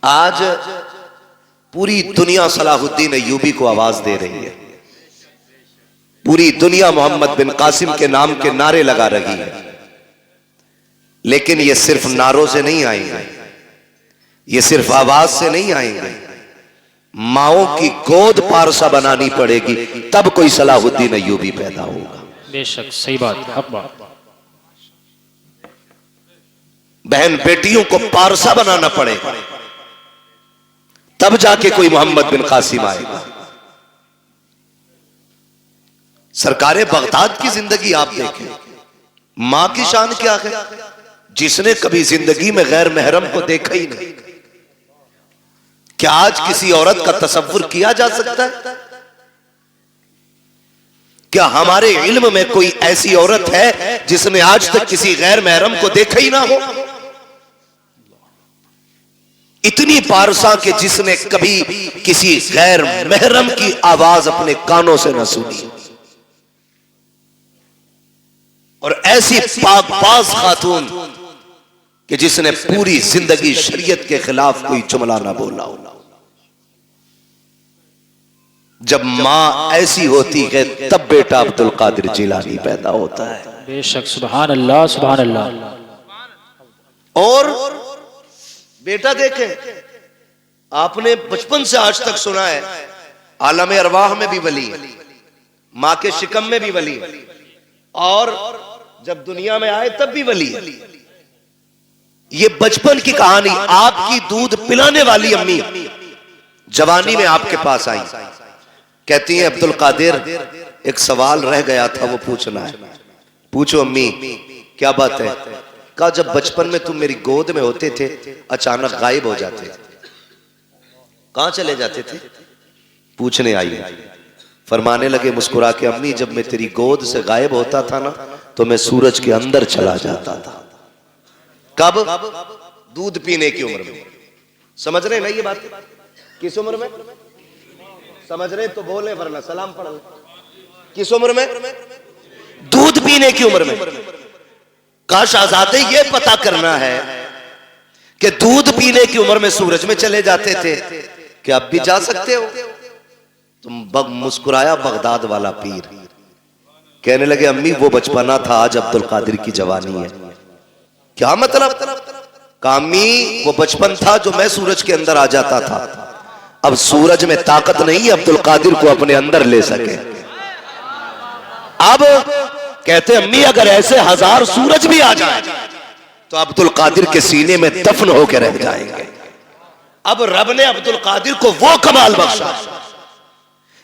आज पूरी दुनिया सलाहुद्दीन अय्यूबी को आवाज दे रही है। पूरी दुनिया मोहम्मद बिन कासिम के नाम के नारे लगा रही है। लेकिन ये सिर्फ नारों से नहीं आएंगे, ये सिर्फ आवाज से नहीं आएंगे। माओ की गोद पारसा बनानी पड़ेगी, तब कोई सलाहुद्दीन अय्यूबी पैदा होगा। बेशक सही बात, हक बात। बहन बेटियों को पारसा बनाना पड़ेगा, तब जाके कोई मोहम्मद बिन कासिम आएगा। सरकारे बगदाद की जिंदगी आप देखें, मां की शान क्या है, जिसने कभी जिंदगी में गैर महरम को देखा ही नहीं। क्या आज किसी औरत का तसव्वुर किया जा सकता है? क्या हमारे इल्म में कोई ऐसी औरत है जिसने आज तक किसी गैर महरम को देखा ही ना हो? इतनी पारसा के जिसने कभी किसी गैर महरम की आवाज अपने कानों से न सुनी, और ऐसी पाकबाज खातून कि जिसने पूरी जिंदगी शरीयत के खिलाफ कोई जुमला ना बोला हो। जब मां ऐसी होती है तब बेटा अब्दुल कादिर जिलानी पैदा होता है। बेशक, सुभान अल्लाह, सुभान अल्लाह। और बेटा देखें, आपने बचपन से आज तक सुना है आलम अरवाह में भी वली है, मां के शिकम में भी वली है, और जब दुनिया में आए तब भी वली है। ये बचपन की कहानी। आपकी दूध पिलाने वाली अम्मी जवानी में आपके पास आई, कहती है अब्दुल कादिर एक सवाल रह गया था, वो पूछना है। पूछो अम्मी, क्या बात है? कहा जब बचपन में तुम मेरी गोद में होते थे अचानक गायब हो जाते थे, कहां चले जाते थे? पूछने आई। फरमाने लगे मुस्कुरा के, अम्मी जब मैं तेरी गोद से गायब होता था ना तो मैं सूरज के अंदर चला जाता था। कब? दूध पीने की उम्र में। समझ रहे ना ये बात? किस उम्र में समझ रहे तो बोले, वरना सलाम पढ़ ले। किस उम्र में? दूध पीने की उम्र में। काश आजादे ये पता करना है कि दूध पीने की उम्र में सूरज में चले जाते थे, कि अब भी जा सकते हो? तुम मुस्कुराया बगदाद वाला पीर, कहने लगे अम्मी वो बचपना था, आज अब्दुल कादिर की जवानी है। क्या मतलब? कामी वो बचपन था जो मैं सूरज के अंदर आ जाता था, अब सूरज में ताकत नहीं है अब्दुल कादिर को अपने अंदर ले सके। अब कहते अम्मी अगर ऐसे 1000 सूरज भी आ जाए तो अब्दुल कादिर के सीने में दफन होकर रह जाएंगे। अब रब ने अब्दुल कादिर को वो कमाल बख्शा।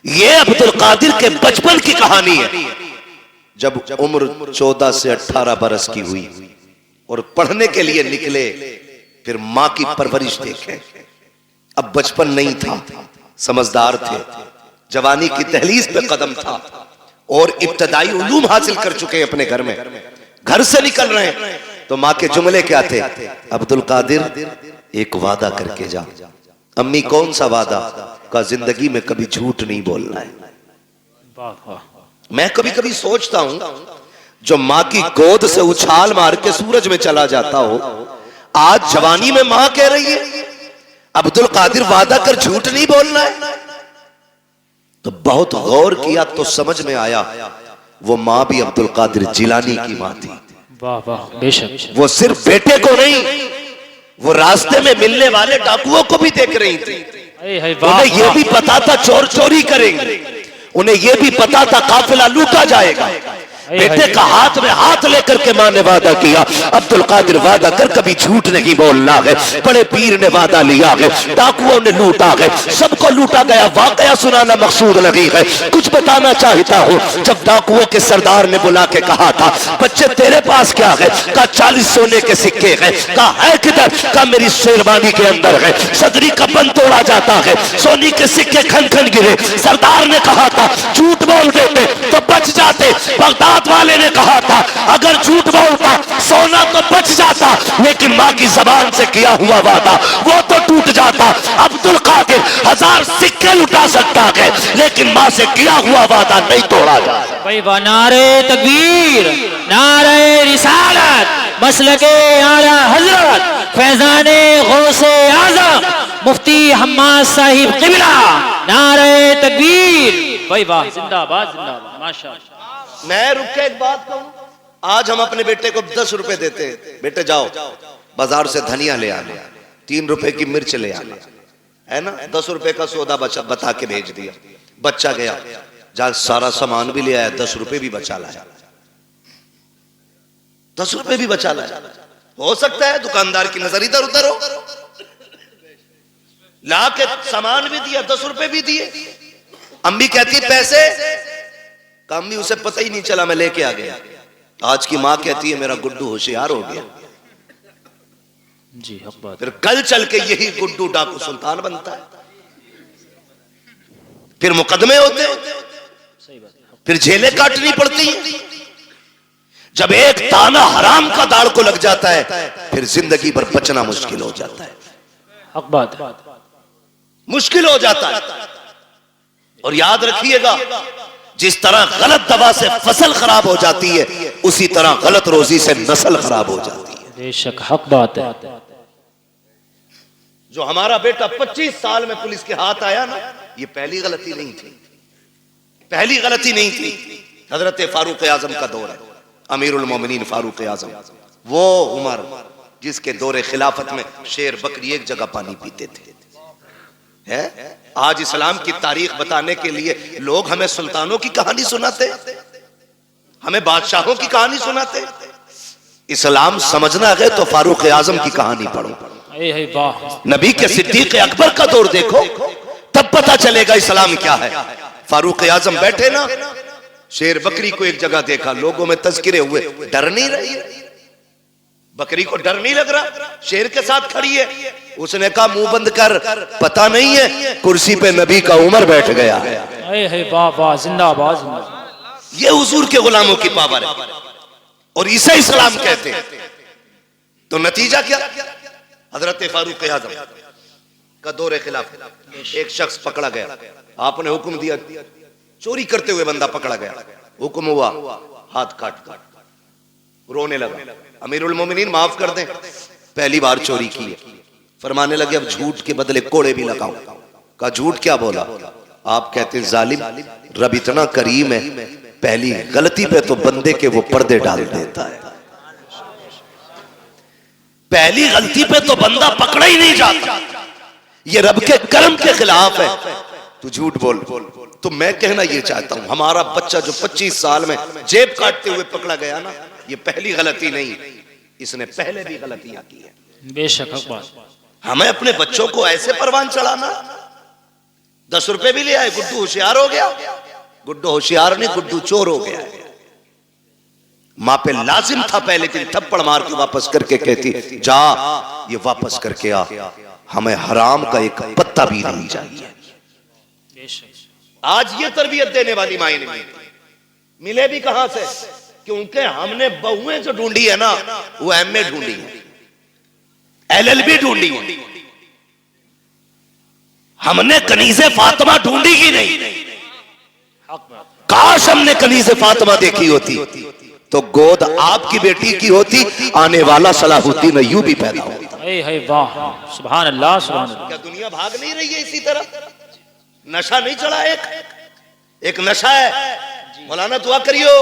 ये अब्दुल कादिर के बचपन की कहानी है। जब उम्र 14 से 18 बरस की हुई और पढ़ने के लिए निकले, फिर मां की परवरिश देखे। अब बचपन नहीं था, समझदार थे, जवानी की दहलीज पे कदम था, और इब्तदाई उलूम हासिल कर चुके हैं अपने घर में। घर से निकल रहे हैं तो मां के जुमले क्या थे? अब्दुल कादिर एक वादा करके जा। अम्मी कौन सा वादा? का जिंदगी में कभी झूठ नहीं बोलना है। मैं कभी कभी सोचता हूं जो मां की गोद से उछाल मार के सूरज में चला जाता हो, आज जवानी में मां कह रही है अब्दुल कादिर वादा कर झूठ नहीं बोलना है। तो बहुत गौर किया तो समझ में आया वो मां भी अब्दुल कादिर जिलानी की मां थी। वाह वाह, बेशक। वो सिर्फ बेटे को नहीं, वो रास्ते में मिलने वाले डाकुओं को भी देख रही थी। उन्हें यह भी पता था चोर चोरी करेंगे, उन्हें यह भी पता था काफिला लूटा जाएगा। बेटे का हाथ में हाथ लेकर के मां ने वादा किया, अब्दुल कादिर वादा कर कभी झूठ नहीं बोलना है। बड़े पीर ने वादा लिया है, डाकुओं ने लूटा है, सबको लूटा गया। वाकया सुनाना मकसूद नहीं है, कुछ बताना चाहता हूँ। जब डाकुओं के सरदार ने बुला के कहा था बच्चे तेरे पास क्या है? कहा 40 सोने के सिक्के हैं। कहा है किधर? कहा मेरी शेरवानी के अंदर है। सदरी का बंद तोड़ा जाता है, सोने के सिक्के खन खन गिरे। सरदार ने कहा था झूठ बोल देते तो बच जाते। बगदाद वाले ने कहा था अगर झूठ बोलता सोना तो बच जाता, लेकिन मां की जबान से किया हुआ वादा वो तो टूट जाता। अब्दुल कादिर 1000 सिक्के लुटा सकता है, लेकिन मां से किया हुआ वादा नहीं तोड़ा जाता। भाई नारे तकबीर, नारे रिसालत, मसलके आला हजरत, फैजाने गौसे आज़म मुफ्ती हम्माद साहिब क़िबला, नारे तकबीर। भाई वाह, जिंदाबाद जिंदाबाद, माशाअल्लाह। मैं रुक के एक बात कहूं, आज हम अपने बेटे को 10 रुपए देते हैं, बेटे जाओ बाजार से धनिया ले आना, 3 रुपए की मिर्च ले आना, है ना, 10 रुपए का सौदा बता के भेज दिया, बच्चा गया, जा सारा सामान भी ले आया, 10 रुपए भी बचा लाया, 10 रुपए भी बचा लाया। हो सकता है दुकानदार की नजर इधर उधर हो, ला के सामान भी दिया, 10 रुपए भी दिए। अम्मी कहती पैसे, अम्मी उसे पता ही नहीं चला, मैं लेके आ गया। आज की माँ कहती है मेरा गुड्डू होशियार हो गया जी, हक बात। फिर कल चल के यही गुड्डू डाकू सुल्तान बनता है, फिर मुकदमे होते हैं, सही बात, फिर जेलें काटनी पड़ती हैं। जब एक ताना हराम का दाड़ को लग जाता है, फिर जिंदगी भर बचना मुश्किल हो जाता है, हक बात, मुश्किल हो जाता है। और याद रखिएगा, जिस तरह गलत दवा से फसल खराब हो जाती है, उसी तरह गलत रोजी से नस्ल खराब हो जाती है। बेशक हक बात है। जो हमारा बेटा 25 साल में पुलिस के हाथ आया ना, ये पहली गलती नहीं थी, पहली गलती नहीं थी। हजरत फारूक आजम का दौर है, अमीरुल मोमिनीन फारूक आजम, वो उमर जिसके दौरे खिलाफत में शेर बकरी एक जगह पानी पीते थे, है? आज इस्लाम की तारीख बताने के लिए लोग हमें सुल्तानों की कहानी सुनाते, हमें बादशाहों की कहानी सुनाते। इस्लाम समझना है तो फारूक आजम की कहानी पढ़ो, नबी के सिद्दीक अकबर का दौर देखो, तब पता चलेगा इस्लाम क्या है। फारूक आजम बैठे ना, शेर बकरी को एक जगह देखा, लोगों में तज़किरे हुए, डर नहीं रही, बकरी को डर नहीं लग रहा, शेर के साथ खड़ी है। उसने कहा मुंह बंद कर, पता नहीं है कुर्सी पे नबी का उमर बैठ गया है। वाह वाह, जिंदाबाद जिंदाबाद। ये हुजूर के गुलामों की पावर है, और इसे इस्लाम कहते हैं। तो नतीजा क्या? हजरत फारूक आजम का दौरे खिलाफ एक शख्स पकड़ा गया, आपने हुक्म दिया, चोरी करते हुए बंदा पकड़ा गया, हुक्म हुआ हाथ काट, रोने लगा, अमीरुल मोमिनीन माफ कर दें, पहली बार चोरी की है। फरमाने लगे अब झूठ के बदले कोड़े भी लगाओ। का झूठ क्या बोला? आप कहते जालिम, रब इतना करीम है, पहली गलती पे तो बंदे के वो पर्दे डाल देता है, पहली गलती पे तो बंदा पकड़ा ही नहीं जाता, ये रब के कर्म के खिलाफ है, तू झूठ बोल। तो मैं कहना ये चाहता हूं, हमारा बच्चा जो 25 साल में जेब काटते हुए पकड़ा गया ना, ये पहली गलती नहीं, इसने पहले भी गलतियां की है। बेशक हक बात। हमें अपने बच्चों को ऐसे परवान चढ़ाना, 10 रुपए भी ले आए, गुड्डू होशियार हो गया, गुड्डू होशियार नहीं, गुड्डू चोर हो गया है। माँ पे लाजिम था पहले दिन थप्पड़ मार के वापस करके कहती जा ये वापस करके आ, हमें हराम का एक पत्ता भी नहीं चाहिए। आज ये तरबियत देने वाली माएं नहीं मिले भी कहां से? क्योंकि हमने बहुएं जो ढूंढी है ना, वो एमए ढूंढी है, एलएलबी ढूंढी है, हमने कनीज़े फातिमा ढूंढी ही नहीं। काश हमने कनीज़े फातिमा देखी होती तो गोद आपकी बेटी की होती, आने वाला सलाहुद्दीन अय्यूबी पैदा होता। वाह, सुभान अल्लाह, सुभान अल्लाह। क्या दुनिया भाग नहीं रही है इसी तरह? नशा नहीं चढ़ा, एक नशा है। मौलाना दुआ करियो,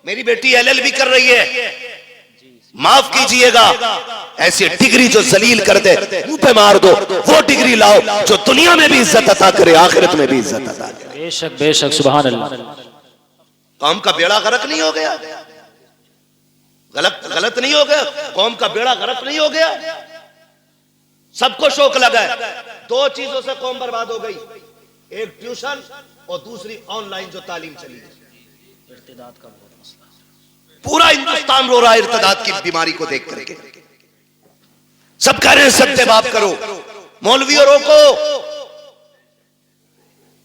मेरी बेटी एलएलबी कर रही है, माफ कीजिएगा, ऐसी डिग्री जो जलील कर दे मुंह पे मार दो, वो डिग्री लाओ जो दुनिया में भी इज्जत अता करे, आखिरत में भी इज्जत अता करे। बेशक बेशक, सुभान अल्लाह। कौम का बेड़ा गर्क नहीं हो गया? गलत नहीं हो गया? कौम का बेड़ा गर्क नहीं हो गया? सबको शौक लगा है, 2 चीजों से कौम बर्बाद हो गई, एक ट्यूशन और दूसरी ऑनलाइन जो तालीम चली है। इर्तिदाद का बहुत मसला, पूरा हिंदुस्तान रो रहा है इर्तिदाद की बीमारी को देख करके। सब कह रहे हैं सत्य बाप करो, मौलवियों रोको।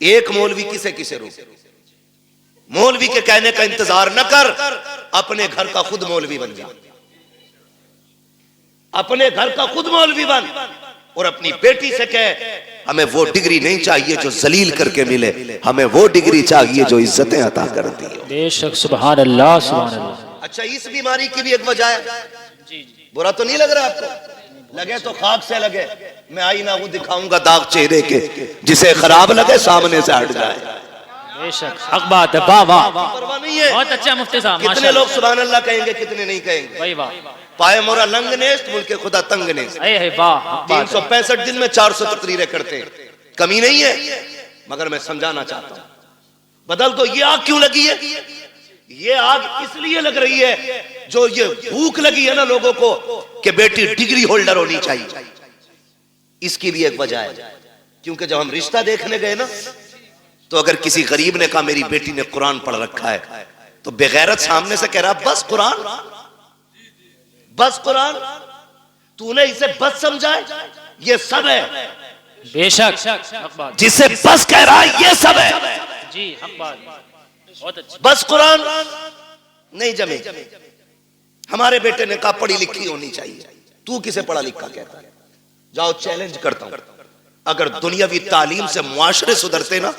एक मौलवी किसे किसे रोके? मौलवी के कहने का इंतजार न कर, अपने घर का खुद मौलवी बन जा, अपने घर का खुद मौलवी बन, और अपनी बेटी से कह हमें वो डिग्री नहीं चाहिए जो जलील करके मिले, हमें वो डिग्री चाहिए जो इज्जतें अता करती है। बेशक, सुभान अल्लाह, सुभान अल्लाह। अच्छा, इस बीमारी की भी एक वजह है, बुरा तो नहीं लग रहा आपको? लगे तो खाक से लगे, मैं आईना वो दिखाऊंगा दाग चेहरे के, जिसे खराब लगे सामने से हट जाए। बेशक हक बात है। वाह वाह, परवाह नहीं है। बहुत अच्छा मुफ्ती साहब, कितने माशाल्लाह। लोग सुभान अल्लाह कहेंगे, कितने नहीं कहेंगे। भाई वाह, पाए मोरा लंग नेस्त, मुल्के खुदा तंग नेस्त। है वाह, हक बात है। 365 दिन में 400 तकरीरें करते हैं, कमी नहीं है। मगर मैं समझाना चाहता हूं, बदल दो। ये आग क्यों लगी है? ये आग इसलिए लग रही है, जो ये भूख लगी है ना लोगों को कि बेटी डिग्री होल्डर होनी चाहिए, इसकी भी एक वजह है। क्योंकि जब हम रिश्ता देखने गए ना, तो अगर किसी गरीब ने कहा मेरी बेटी ने कुरान पढ़ रखा है, तो बेगैरत सामने से कह रहा बस कुरान, बस कुरान, तूने इसे बस समझा है, ये सब है। बेशक हक बात जिसे बस कह रहा है ये सब है। जी, हक बात, बहुत अच्छा। बस कुरान नहीं जमे। हमारे बेटे ने कहा पढ़ी लिखी होनी चाहिए, तू किसे पढ़ा लिखा कहता है? जाओ चैलेंज करता हूं, अगर दुनियावी तालीम से मुआशरे सुधरते ना,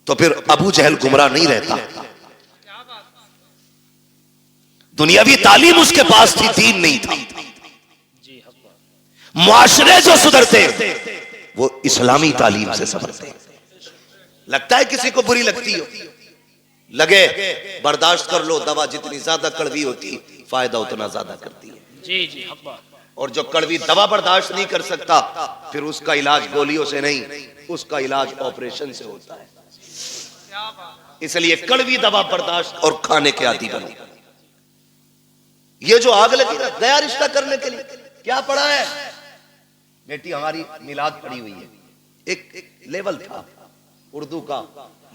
तो फिर अबू जहल गुमराह नहीं रहता। दुनियावी तालीम उसके पास थी, दीन नहीं था। मुआशरे जो सुधरते वो इस्लामी तालीम से संभलते। लगता है किसी को बुरी लगती हो, लगे बर्दाश्त कर लो, दवा जितनी ज्यादा कड़वी होती फायदा उतना ज्यादा करती है। जी जी, हक बात। और जो कड़वी दवा बर्दाश्त नहीं कर सकता, फिर उसका इलाज गोलियों से नहीं, उसका इलाज ऑपरेशन से होता है। इसलिए कड़वी दवा बर्दाश्त और खाने के आदी बनो। ये जो आग लगी ना, गया रिश्ता करने के लिए, क्या पढ़ा है? बेटी हमारी मिलाद पढ़ी हुई है। एक लेवल था उर्दू का,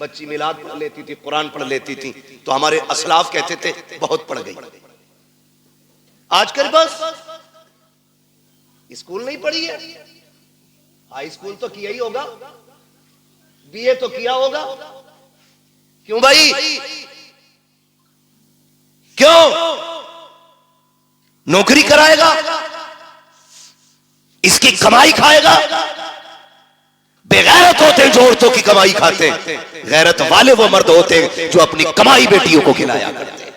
बच्ची मिलाद पढ़ लेती थी, कुरान पढ़ लेती थी, तो हमारे असलाफ कहते थे बहुत पढ़ गई। आजकल बस स्कूल नहीं पढ़ी है, हाई स्कूल तो किया ही होगा, बीए तो किया होगा। क्यों भाई, क्यों? नौकरी कराएगा, इसकी कमाई खाएगा। बेगैरत होते हैं जो औरतों की कमाई खाते हैं, गैरत वाले वो मर्द होते हैं जो अपनी कमाई बेटियों को खिलाया करते हैं।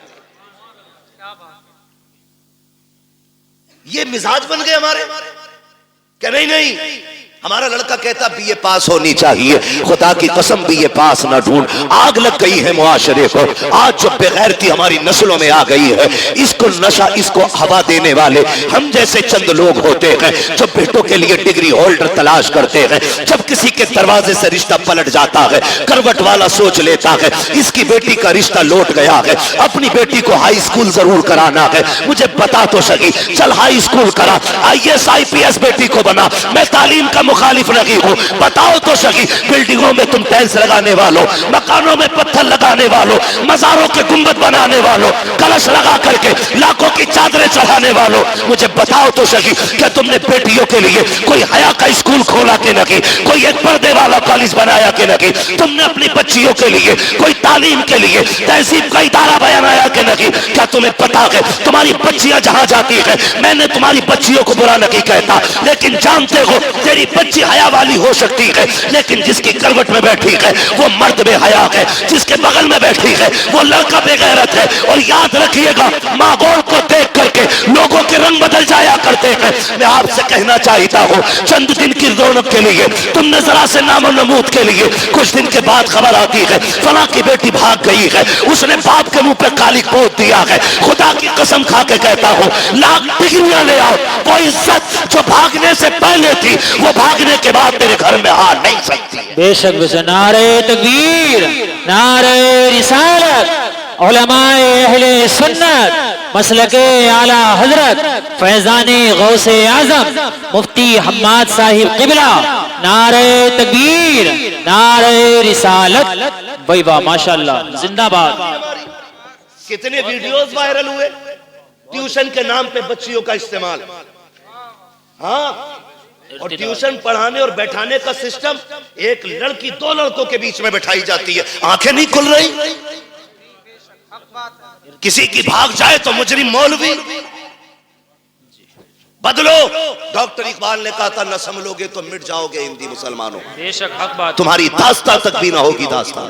ये मिजाज बन गए हमारे, क्या नहीं नहीं, हमारा लड़का कहता बीए पास होनी चाहिए, खुदा की कसम बीए पास ना ढूंढ। आग लग गई है मुआशरे को। आज जो बेगैरती हमारी नस्लों में आ गई है, इसको नशा, इसको हवा देने वाले हम जैसे चंद लोग होते हैं, जो बेटों के लिए डिग्री होल्डर तलाश करते हैं। जब किसी के दरवाजे से रिश्ता पलट जाता है, करवट वाला सोच लेता है इसकी बेटी का रिश्ता लौट गया है, अपनी बेटी को हाई स्कूल जरूर कराना है। मुझे बता तो सही, चल हाई स्कूल करा, IAS IPS बेटी को बना। मैं तालीम का मुखालिफ नहीं हूं, बताओ तो सही। बिल्डिंगों में तुम टाइल्स लगाने वालों, मकानों में पत्थर लगाने वालों, मजारों के गुंबद बनाने वालों, कलश लगा करके लाखों की चादरें चढ़ाने वालों, मुझे बताओ तो सही, क्या तुमने बेटियों के लिए कोई हया का स्कूल खोला के नहीं, कोई एक पर्दे वाला कॉलेज बनाया के नहीं? तुमने अपनी बच्चियों के लिए कोई तालीम के लिए तहजीब का इदारा बनाया के नहीं? क्या तुम्हें पता है तुम्हारी बच्चियां जहां जाती है, मैंने तुम्हारी बच्चियों को बुरा नहीं कहता, लेकिन जानते हो तेरी बच्ची हया वाली हो सकती है, लेकिन जिसकी करवट में बैठी है वो मर्द बेहया है, जिसके बगल में बैठी है वो लड़का बेगैरत है। और याद रखिएगा, माहौल को देख करके लोगों के रंग बदल जाया करते हैं। मैं आपसे कहना चाहता हूँ, चंद दिन की रौनक के लिए तुमने जरा से नामो नमूद के लिए, कुछ दिन के बाद खबर आती है फला की बेटी भाग गई है, उसने बाप के मुंह पे कालिक पोत दिया है। खुदा की कसम खा के कहता हूँ, लाख डिग्रियां ले आओ, वो इज्जत जो भागने से पहले थी वो भागने के बाद तेरे घर में आ नहीं सकती है। बेशक बेशक, नारे तकबीर, नारे रिसालत, उलमाए अहले सुन्नत, मसलके आला हजरत फैजाने गौसे आजम मुफ्ती हम्माद साहिब किबला, नारे तकबीर, नारे रिसालत। भाई वाह, माशाल्लाह, जिंदाबाद। कितने वीडियोस वायरल हुए ट्यूशन के नाम पे बच्चियों का इस्तेमाल। हाँ, और ट्यूशन पढ़ाने और बैठाने का सिस्टम, एक लड़की दो लड़कों के बीच में बैठाई जाती है, आंखें नहीं खुल रही। किसी की भाग जाए तो मुजरिम मौलवी। बदलो, डॉक्टर इकबाल ने कहा था, न संभलोगे तो मिट जाओगे हिंदी मुसलमानों। बेशक हक बात, तुम्हारी दास्तां तक भी ना होगी दास्तां।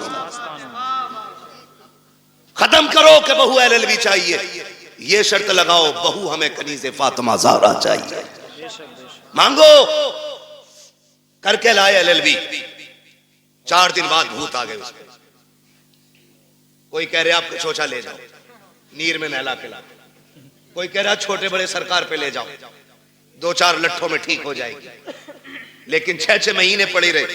खत्म करो कि बहू LLB चाहिए, ये शर्त लगाओ, बहू हमें कनीज़े फातिमा ज़हरा चाहिए। मांगो, करके लाए LLB। 4 दिन बाद भूत आ गए उसमें। कोई कह रहे आपको चोचा ले जाओ, नीर में नहला के ला। कोई कह रहा छोटे बड़े सरकार पे ले जाओ, 2-4 लट्ठों में ठीक हो जाएगी। लेकिन 6-6 महीने पड़े रहे,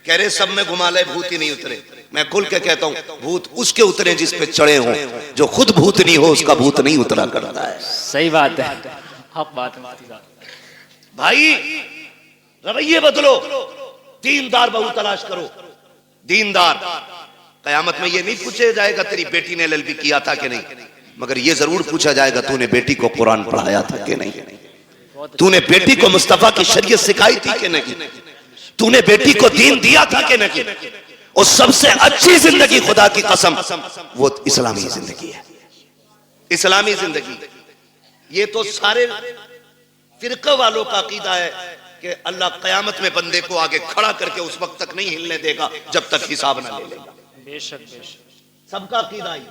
कह रहे सब में घुमा ले, भूत ही नहीं उतरे। मैं खुल के कहता हूं, भूत उसके उतरे जिस पे चढ़े हों, जो खुद भूत नहीं हो उसका भूत नहीं उतरा करता है। सही बात है, हक बात है मुफ्ती साहब। भाई रवैये बदलो, दीनदार बहू तलाश करो, दीनदार। कयामत में ये नहीं पूछा जाएगा तेरी बेटी ने LLB किया था कि नहीं, मगर ये जरूर पूछा जाएगा तूने बेटी को कुरान पढ़ाया था कि नहीं, तूने बेटी को मुस्तफा की शरीयत सिखाई थी कि नहीं, तूने बेटी को दीन दिया था कि नहीं। और सबसे अच्छी जिंदगी, खुदा की कसम, वो इस्लामी जिंदगी है, इस्लामी जिंदगी। ये तो सारे फिरके वालों का अकीदा है कि अल्लाह कयामत में बंदे को आगे खड़ा करके उस वक्त तक नहीं हिलने देगा जब तक हिसाब ना ले लेगा। बेशक बेशक, सबका अकीदा ही,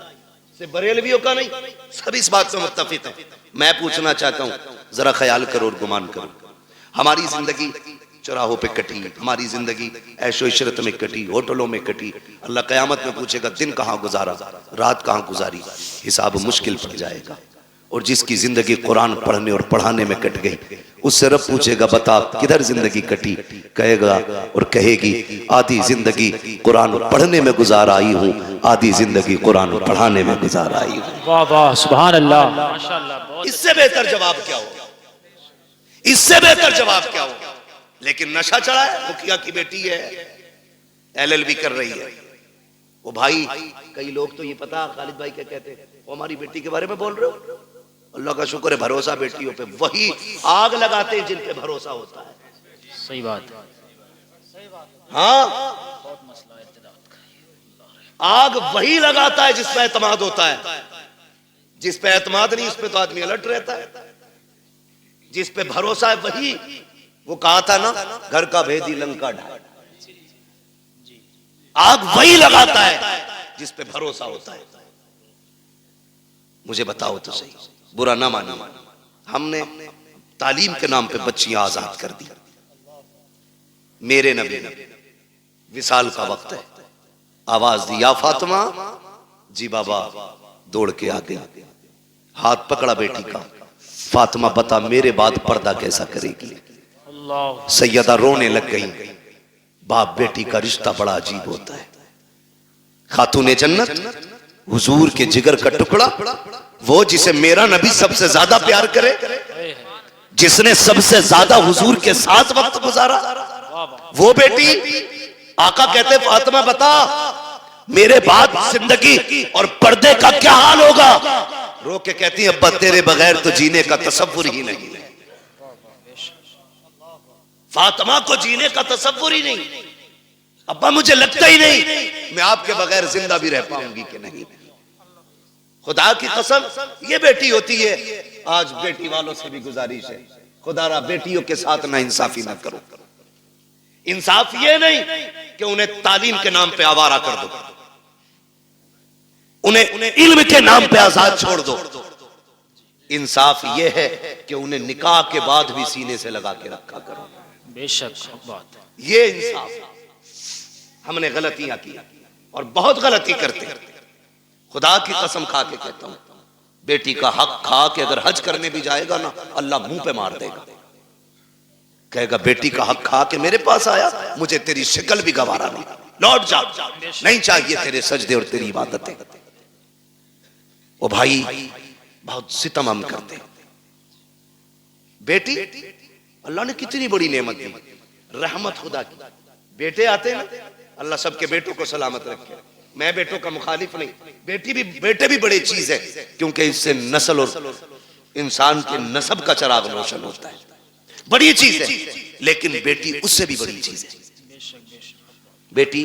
से बरेलवियों का नहीं, सब इस बात से मुत्तफिक है। मैं पूछना चाहता हूं, जरा ख्याल करो और गुमान करो, हमारी जिंदगी चौराहों पे कटी, हमारी जिंदगी ऐशो इशरत में कटी, होटलों में कटी। अल्लाह कयामत में पूछेगा दिन कहां गुजारा, रात कहां गुजारी, हिसाब मुश्किल पड़ जाएगा। और जिसकी जिंदगी कुरान पढ़ने और पढ़ाने में कट गई, उससे रब पूछेगा बता किधर जिंदगी कटी, कहेगा और कहेगी आधी जिंदगी कुरान पढ़ने में गुजार आई हूँ, आधी जिंदगी कुरान पढ़ाने में गुजार आई हूँ। वाह वाह, सुभान अल्लाह, माशाअल्लाह। इससे बेहतर जवाब क्या होगा, इससे बेहतर जवाब क्या होगा। लेकिन नशा चढ़ा है, मुखिया की बेटी है, LLB कर रही है। वो भाई, कई लोग तो ये पता खालिद भाई क्या कहते हैं, वो हमारी बेटी के बारे में बोल रहे हो, अल्लाह का शुक्र है भरोसा बेटियों पे, वही आग लगाते हैं जिन पे भरोसा होता है। सही बात है, हाँ, आग वही लगाता है जिस पे एतमाद होता है, जिस पे एतमाद नहीं उस पे तो आदमी अलर्ट रहता है। जिस पे भरोसा है वही, वो कहा था ना, घर का भेदी लंका ढाए। आग वही लगाता है जिस पे भरोसा होता है। मुझे बताओ तो सही, बुरा ना मानो, हमने तालीम के नाम पे बच्चियां आजाद कर दी। मेरे नबी ने विसाल का वक्त है, आवाज दी या फातिमा, जी बाबा, दौड़ के आ गई, हाथ पकड़ा बेटी का, फातिमा बता मेरे बाद पर्दा कैसा करेगी। सैयदा रोने लग गई। बाप बेटी का रिश्ता बड़ा अजीब होता है। खातूने जन्नत, हुजूर के जिगर का टुकड़ा, वो जिसे मेरा नबी सबसे ज्यादा प्यार करे, जिसने सबसे ज्यादा हुजूर के साथ वक्त गुजारा, वो बेटी। आका कहते फातिमा बता मेरे बाद जिंदगी और पर्दे का क्या हाल होगा। रो के कहती अब्बा तेरे बगैर तो जीने का तसव्वुर ही नहीं है। फातिमा को जीने का तसव्वुर ही नहीं, अब्बा मुझे लगता ही नहीं मैं आपके बगैर जिंदा भी रह पाऊंगी कि नहीं। खुदा की कसम ये बेटी होती है। आज बेटी वालों से भी गुजारिश है, खुदारा बेटियों के साथ ना इंसाफी ना करो। इंसाफ ये नहीं कि उन्हें तालीम के नाम पे आवारा कर दो, उन्हें इल्म के नाम पे आजाद छोड़ दो। इंसाफ ये है कि उन्हें निकाह के बाद भी सीने से लगा के रखा करो। बेशक बात, ये इंसाफ। हमने गलतियां की और बहुत गलती करते। खुदा की कसम खा के कहता हूं, बेटी का हक खा के अगर हज करने भी जाएगा ना, अल्लाह मुंह पे मार देगा। कहेगा बेटी का हक खा के मेरे पास आया, मुझे तेरी शक्ल भी गवारा नहीं, लौट जा, नहीं चाहिए तेरे सजदे और तेरी इबादतें। ओ भाई बहुत सितम हम करते। बेटी अल्लाह ने कितनी बड़ी नेमत दी, रहमत खुदा की। बेटे आते हैं ना, अल्लाह सबके बेटों को सलामत रखे। मैं बेटों का मुखालिफ नहीं, बेटे भी बड़ी चीज है, क्योंकि इससे नस्ल और इंसान के नस्ब का चराग रोशन होता है, बड़ी चीज है। लेकिन बेटी उससे भी बड़ी चीज है, बेटी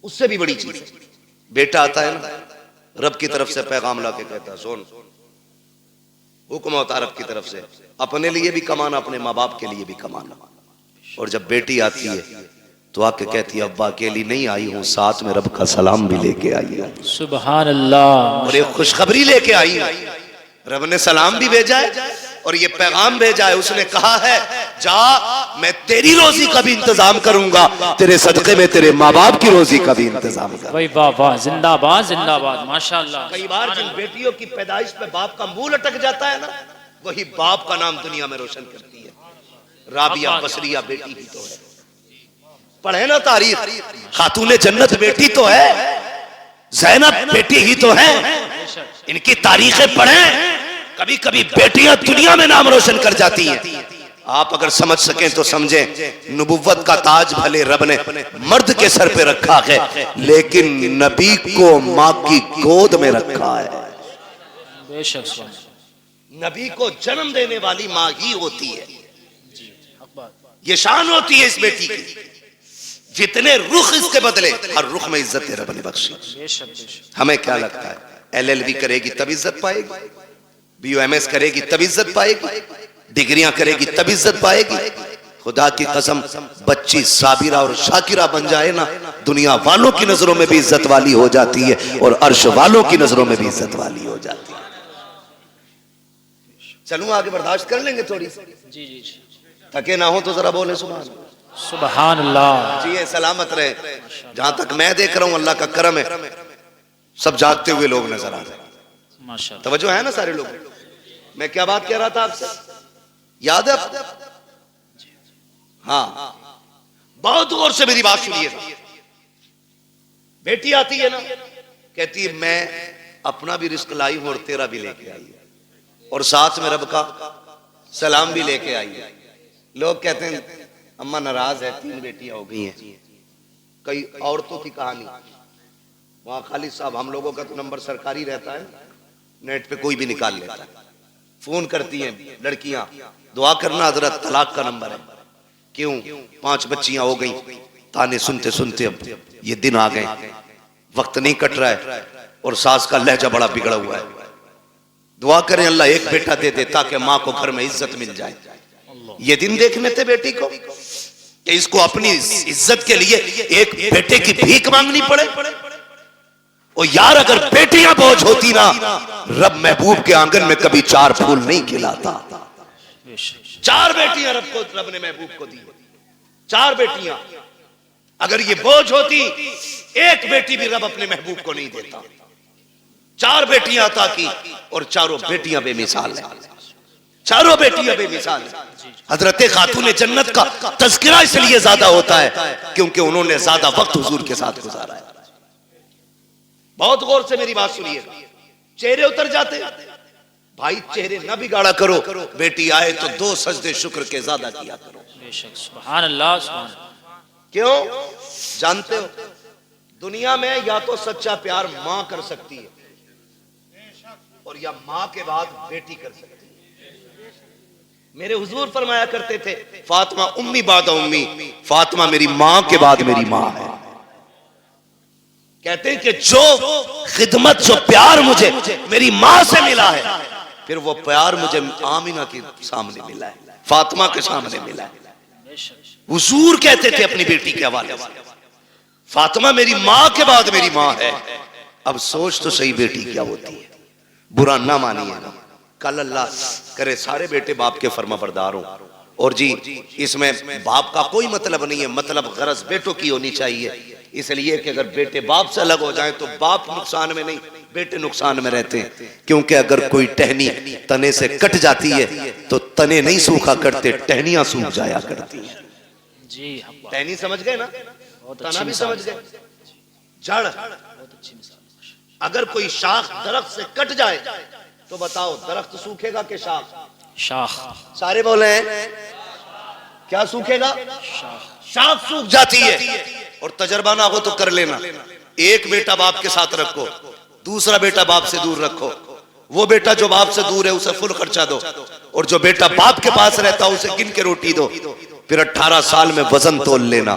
उससे भी बड़ी चीज है। बेटा आता है ना, रब की तरफ से पैगाम ला के कहता है सुन, हुक्म होता है रब की तरफ से, अपने लिए भी कमाना, अपने माँ बाप के लिए भी कमाना। और जब बेटी आती है तो आके कहती है अब्बा अकेली नहीं आई हूं, साथ में रब का सलाम भी लेके आई हूं, सुभान अल्लाह, और एक खुशखबरी लेके आई हूं। रब ने सलाम भी भेजा है और ये पैगाम भेजा है। उसने कहा है जा, मैं तेरी रोजी का भी इंतजाम करूंगा, तेरे सदके में तेरे माँ बाप की रोजी का भी इंतजाम करूंगा। भाई वाह वाह, जिंदाबाद जिंदाबाद, माशाल्लाह। कई बार जिन बेटियों की पैदाइश पे बाप का मुंह लटक जाता है ना, वही बाप का नाम दुनिया में रोशन करती है। राबिया बसरिया बेटी ही तो है, पढ़े ना तारीख, खातूने जन्नत बेटी तो है, ज़ैनब बेटी ही तो है। इनकी तारीखें पढ़ें, कभी कभी बेटियां दुनिया में नाम रोशन कर जाती हैं। आप अगर समझ सकें तो समझें, नबुव्वत का ताज भले रब ने मर्द के सर पे रखा है, लेकिन नबी को माँ की गोद में रखा है। बेशक नबी को जन्म देने वाली माँ ही होती है, ये शान होती है इस बेटी की। जितने रुख इसके बदले, हर रुख में इज्जत रब ने बख्शी। हमें क्या लगता है, LLB करेगी तब इज्जत पाएगी, BUMS करेगी तब इज्जत पाएगी, डिग्रियां करेगी तब इज्जत पाएगी? खुदा की कसम, बच्ची साबिरा और शाकिरा बन जाए ना, दुनिया वालों की नजरों में भी इज्जत वाली हो जाती है और अर्श वालों की नजरों में भी इज्जत वाली हो जाती है। चलूं आगे, बर्दाश्त कर लेंगे थोड़ी सी? जी जी जी, थके ना हो तो जरा बोले सुभान सुभान अल्लाह। जी, सलामत रहे। जहां तक मैं देख रहा हूं अल्लाह का करम है, सब जागते हुए लोग नजर आ रहे हैं। माशाल्लाह, तवज्जो है ना सारे लोग? मैं क्या बात कह रहा था आपसे, याद है? हाँ, बहुत गौर से मेरी बात सुनिए। बेटी आती है ना, कहती है मैं अपना भी रिस्क लाई हूं और तेरा भी लेके आई है, और साथ में रब का सलाम भी लेके आई है। लोग कहते हैं अम्मा नाराज है, 3 बेटियां हो गई हैं। कई औरतों की कहानी, वहां खालिद साहब, हम लोगों का तो नंबर सरकारी रहता है, नेट पे कोई भी निकाल लेता है। फोन करती हैं लड़कियां, दुआ करना हजरत, तलाक का नंबर है। क्यों? 5 बच्चियां हो गई। ताने सुनते सुनते अब ये दिन आ गए, वक्त नहीं कट रहा है और सास का लहजा बड़ा बिगड़ा हुआ है। दुआ करें अल्लाह एक बेटा दे दे ताकि माँ को घर में इज्जत मिल जाए। ये दिन देखने थे बेटी को कि इसको अपनी इज्जत के लिए एक बेटे की भीख मांगनी पड़े। और यार, अगर बेटियां बोझ होती ना, रब महबूब के आंगन में कभी 4 फूल नहीं खिलाता। 4 बेटियां रब ने महबूब को दी, 4 बेटियां। अगर ये बोझ होती, एक बेटी भी रब अपने महबूब को नहीं देता। 4 बेटियां अता की और चारों बेटियां बेमिसाल है, चारों बेटियां बेमिसाल है। हजरत खातून जन्नत का तज़किरा इसलिए ज्यादा होता है क्योंकि उन्होंने ज्यादा वक्त हुजूर के साथ गुजारा है। बहुत गौर से मेरी बात सुनिएगा, चेहरे उतर जाते भाई, चेहरे ना बिगाड़ा करो। बेटी आए तो 2 सजदे शुक्र के ज्यादा किया करो। बेशक, सुभान अल्लाह, सुभान अल्लाह। क्यों? जानते हो, दुनिया में या तो सच्चा प्यार मां कर सकती है और या मां के बाद बेटी कर सकती है। मेरे हुजूर फरमाया करते थे, फातिमा उम्मी बाद उम्मी, फातिमा मेरी मां के बाद मेरी मां है। कहते हैं कि जो खिदमत, जो प्यार मुझे मेरी मां से मिला है, फिर वो प्यार मुझे आमिना के सामने मिला है, फातिमा के सामने मिला है। हुजूर कहते थे अपनी बेटी के हवाले से, फातिमा मेरी मां के बाद मेरी मां है। अब सोच तो सही, बेटी क्या होती है? बुरा ना मानिएगा, कल अल्लाह करे सारे बेटे बाप के फर्माबरदार हो। और जी, इसमें बाप का कोई मतलब नहीं है, मतलब गरज बेटों की होनी चाहिए। इसलिए कि अगर बेटे बाप से अलग हो जाएं तो बाप नुकसान में नहीं, बेटे नुकसान में रहते हैं। क्योंकि अगर कोई टहनी तने से कट जाती है तो तने नहीं सूखा करते, टहनियां सूख जाया करती हैं। जी, टहनी समझ गए ना, तना भी समझ गए, जड़। अगर कोई शाख दरख्त से कट जाए तो बताओ दरख्त सूखेगा कि शाख? शाख। सारे बोले क्या सूखेगा? शाख सूख जाती है। और तजर्बा ना हो तो कर लेना, एक बेटा बाप के साथ रखो, दूसरा बेटा बाप से दूर रखो। वो बेटा जो बाप से दूर है उसे फुल खर्चा दो, और जो बेटा बाप के पास रहता है उसे गिन के रोटी दो। फिर 18 साल में वजन तोल लेना,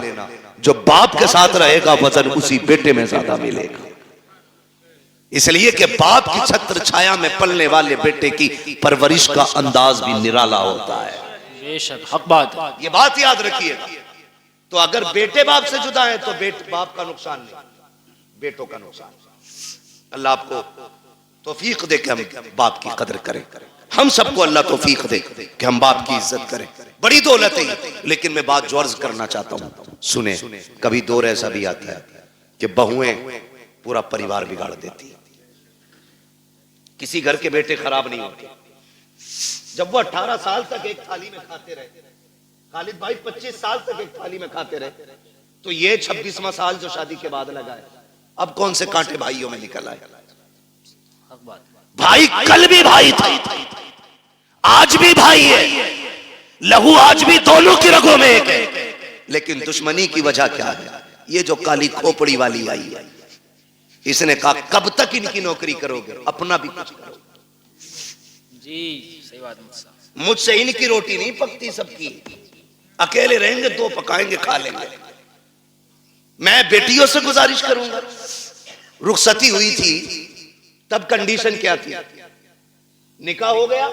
जो बाप के साथ रहेगा वजन उसी बेटे में ज्यादा मिलेगा। इसलिए कि बाप की छत्र छाया में पलने वाले बेटे की परवरिश का अंदाज भी निराला होता है। बेशक, हक बात, ये बात याद रखिएगा। तो अगर बेटे बाप से जुदा है तो बाप का नुकसान नहीं, बेटों का नुकसान। अल्लाह आपको तौफीक दे कि हम बाप की कदर करें। हम सबको अल्लाह तौफीक दे कि हम बाप की इज्जत करें। बड़ी दौलत है, लेकिन मैं बात जो अर्ज करना चाहता हूं, सुने। कभी दौर ऐसा भी आता है कि बहुएं पूरा परिवार बिगाड़ देती है। किसी घर के बेटे खराब नहीं होते। जब वो 18 साल तक एक थाली में खाते रहे, खालिद भाई 25 साल तक एक थाली में खाते रहे, तो ये 26वां साल जो शादी के बाद लगा है, अब कौन से कांटे भाइयों में निकल आए। भाई कल भी भाई था, आज भी भाई है, लहू आज भी दोनों की रगों में एक है, लेकिन दुश्मनी की वजह क्या है? ये जो काली खोपड़ी वाली आई है, इसने कहा कब तक इनकी नौकरी करोगे, अपना भी कुछ करो। जी सही बात। मुझसे इनकी रोटी नहीं पकती सबकी, अकेले रहेंगे दो पकाएंगे खा लेंगे। मैं बेटियों से गुजारिश करूंगा। रुखसती हुई थी तब कंडीशन क्या थी? निकाह हो गया,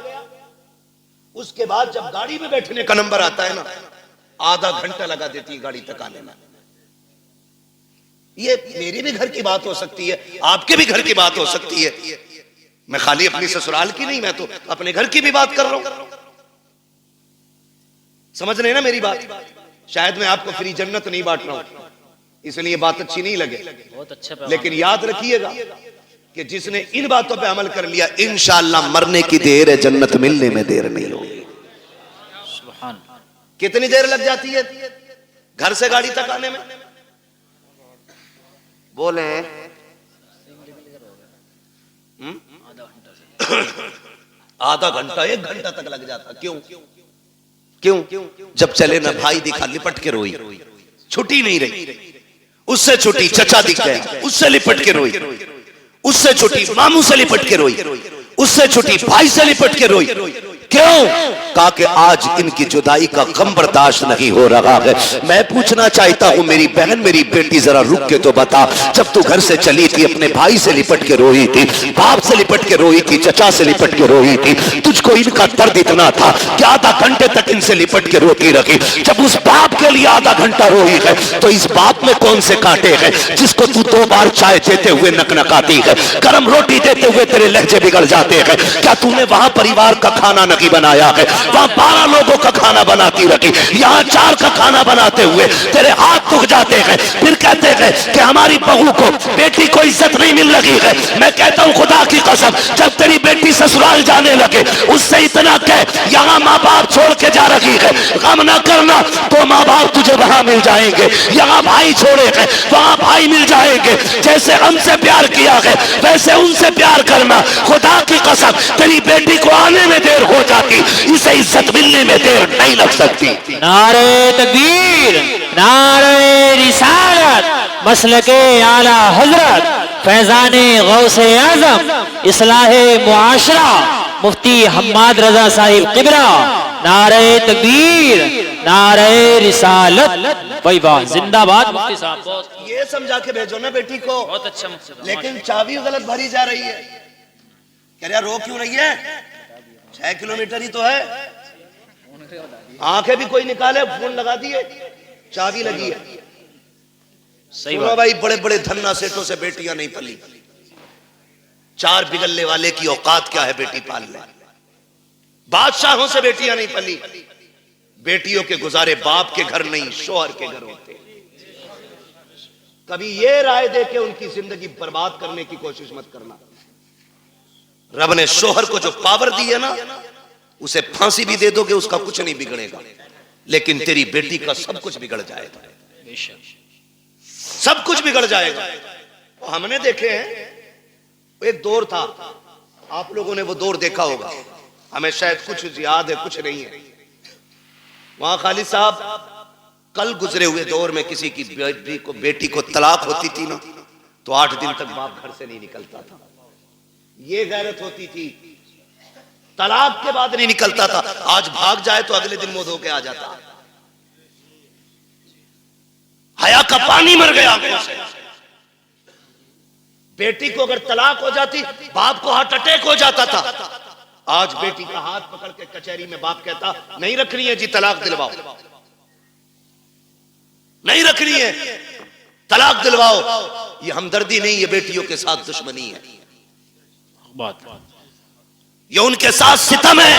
उसके बाद जब गाड़ी में बैठने का नंबर आता है ना, आधा घंटा लगा देती है गाड़ी तक आने में। ये मेरी भी घर की बात हो सकती है, आपके भी घर की बात हो सकती है। मैं खाली अपनी ससुराल की नहीं, मैं तो अपने घर की भी बात कर रहा हूं। समझ रहे हैं ना मेरी बात? शायद मैं आपको फ्री जन्नत नहीं बांट रहा हूं, इसलिए बात अच्छी नहीं लगे, बहुत अच्छा। लेकिन याद रखिएगा कि जिसने इन बातों पे अमल कर लिया, इंशाअल्लाह मरने की देर है, जन्नत मिलने में देर नहीं होगी। सुभान। कितनी देर लग जाती है घर से गाड़ी तक आने में? बोले आधा घंटा 1 घंटा तक लग जाता। क्यों? जब चले ना भाई दिखा, लिपट के रोई, छुट्टी नहीं रही। उससे छुट्टी चचा दिख गया, उससे लिपट के रोई, उससे छुट्टी मामू से लिपट के रोई, उससे छुट्टी भाई से लिपट के रोई। क्यों? कहा कि आज इनकी जुदाई का गम बर्दाश्त नहीं हो रहा है। मैं पूछना चाहता हूं मेरी बहन, मेरी बेटी, जरा रुक के तो बता, जब तू घर से चली थी अपने भाई से लिपट के रोई थी, बाप से लिपट के रोई थी, चचा से लिपट के रोई थी, तुझको इनका दर्द इतना था कि आधा घंटे तक इनसे लिपट के रोती रही। जब उस बाप के लिए आधा घंटा रोई है, तो इस बाप में कौन से कांटे हैं जिसको तू 2 बार चाय देते हुए नकनकाती है, गर्म रोटी देते हुए तेरे लहजे बिगड़ जाते हैं? क्या तूने वहां परिवार का खाना नहीं बनाया है? वहां 12 लोगों का खाना बनाती रही, यहां 4 का खाना बनाते हुए तेरे हाथ दुख जाते हैं। फिर कहते हैं कि हमारी बहू को, बेटी को इज्जत नहीं मिल रही है। मैं कहता हूं खुदा की कसम, जब तेरी बेटी ससुराल जाने लगे, उससे इतना कह, यहां माँ बाप छोड़ के जा रही है, गम ना करना, तो माँ बाप तुझे वहां मिल जाएंगे। यहां भाई छोड़े हैं, वहां भाई मिल जाएंगे। जैसे हमसे प्यार किया है, वैसे उनसे प्यार करना। खुदा की कसम, तेरी बेटी को आने में देर हो जाती, इसे इज्जत मिलने में देर नहीं लग सकती। नारे तकबीर, नारे रिसालत, मसलके आला हजरत, फैजाने गौसे आजम, इस्लाहे मुआशरा, मुफ्ती हम्माद रजा साहिब किबरा। नारे तकबीर, नारे रिसालत, वही वाह, जिंदाबाद मुफ्ती साहब। बहुत ये समझा के भेजो ना बेटी को। बहुत अच्छा मुफ्ती साहब। लेकिन चाबी गलत भरी जा रही है। कह रहा रो क्यों रही है? 6 किलोमीटर ही तो है। आंखें भी कोई निकाले, फोन लगा दिए, चाबी लगी है। सही सुनो भाई, बड़े बड़े धन्ना सेठों से बेटियां नहीं पली। 4 बिगलने वाले की औकात क्या है बेटी पाल ले? बादशाहों से बेटियां नहीं पली। बेटियों के गुजारे बाप के घर नहीं, शोहर के घर होते। कभी ये राय दे के उनकी जिंदगी बर्बाद करने की कोशिश मत करना। रब ने शोहर को जो पावर दी है ना, उसे फांसी भी दे दोगे उसका कुछ नहीं बिगड़ेगा, लेकिन तेरी बेटी का सब कुछ बिगड़ जाएगा, सब कुछ बिगड़ जाएगा। हमने देखे हैं, एक दौर था, आप लोगों ने वो दौर देखा होगा, हमें शायद कुछ याद है कुछ नहीं है। वहां खालिद साहब, कल गुजरे हुए दौर में किसी की बेटी को तलाक होती थी ना, तो 8 दिन तक बाप घर से नहीं निकलता था। ये गैरत होती थी, तलाक के बाद नहीं निकलता था। आज भाग जाए तो अगले दिन मुंह धो के आ जाता। हया का पानी मर गया आंखों से। बेटी को अगर तलाक हो जाती, बाप को हार्ट अटैक हो जाता था। आज बेटी का हाथ पकड़ के कचहरी में बाप कहता, नहीं रखनी है जी, तलाक दिलवाओ, नहीं रखनी है, तलाक दिलवाओ। ये हमदर्दी नहीं, ये बेटियों के साथ दुश्मनी है। बात ये उनके साथ सितम है।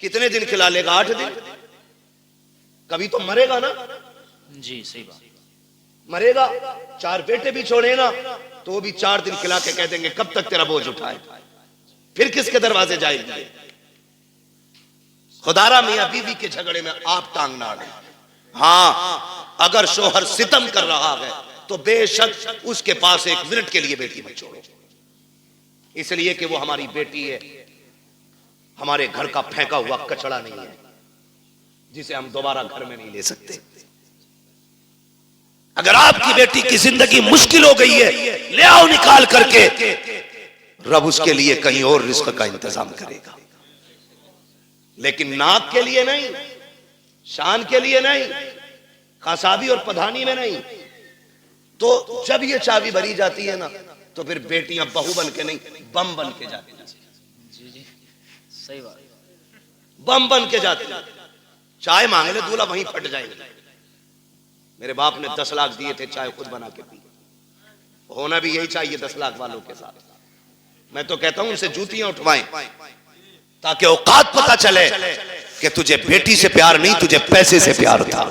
कितने दिन खिला लेगा? 8 दिन। कभी तो मरेगा ना, जी सही बात। मरेगा। 4 बेटे भी छोड़े ना तो भी 4 दिन खिला के कह देंगे कब तक तेरा बोझ उठाए, फिर किसके दरवाजे जाएंगे? खुदारा मियां बीवी के झगड़े में आप टांग ना अड़े। हाँ, अगर शोहर सितम कर रहा है तो बेशक उसके पास 1 मिनट के लिए बेटी मत छोड़ो, इसलिए कि वो हमारी बेटी है, हमारे घर का फेंका हुआ कचड़ा नहीं है जिसे हम दोबारा घर में नहीं ले सकते। अगर आपकी बेटी की जिंदगी मुश्किल हो गई है, ले आओ निकाल करके, रब उसके लिए कहीं और रिस्क का इंतजाम करेगा, लेकिन नाक के लिए नहीं, शान के लिए नहीं, कासाबी और पधानी में नहीं। तो जब ये चाबी भरी जाती है ना तो फिर बेटियां बहू बन के नहीं बम बन के जाती हैं। जी जी सही बात। बम बन के जाती हैं। चाय मांगे ले दूल्हा वहीं फट जाएंगे। मेरे बाप ने 10 लाख दिए थे, चाय खुद बना के पी। होना भी यही चाहिए 10 लाख वालों के साथ। मैं तो कहता हूं उनसे जूतियां उठवाएं ताकि औकात पता चले कि तुझे बेटी से प्यार नहीं, तुझे पैसे से प्यार था।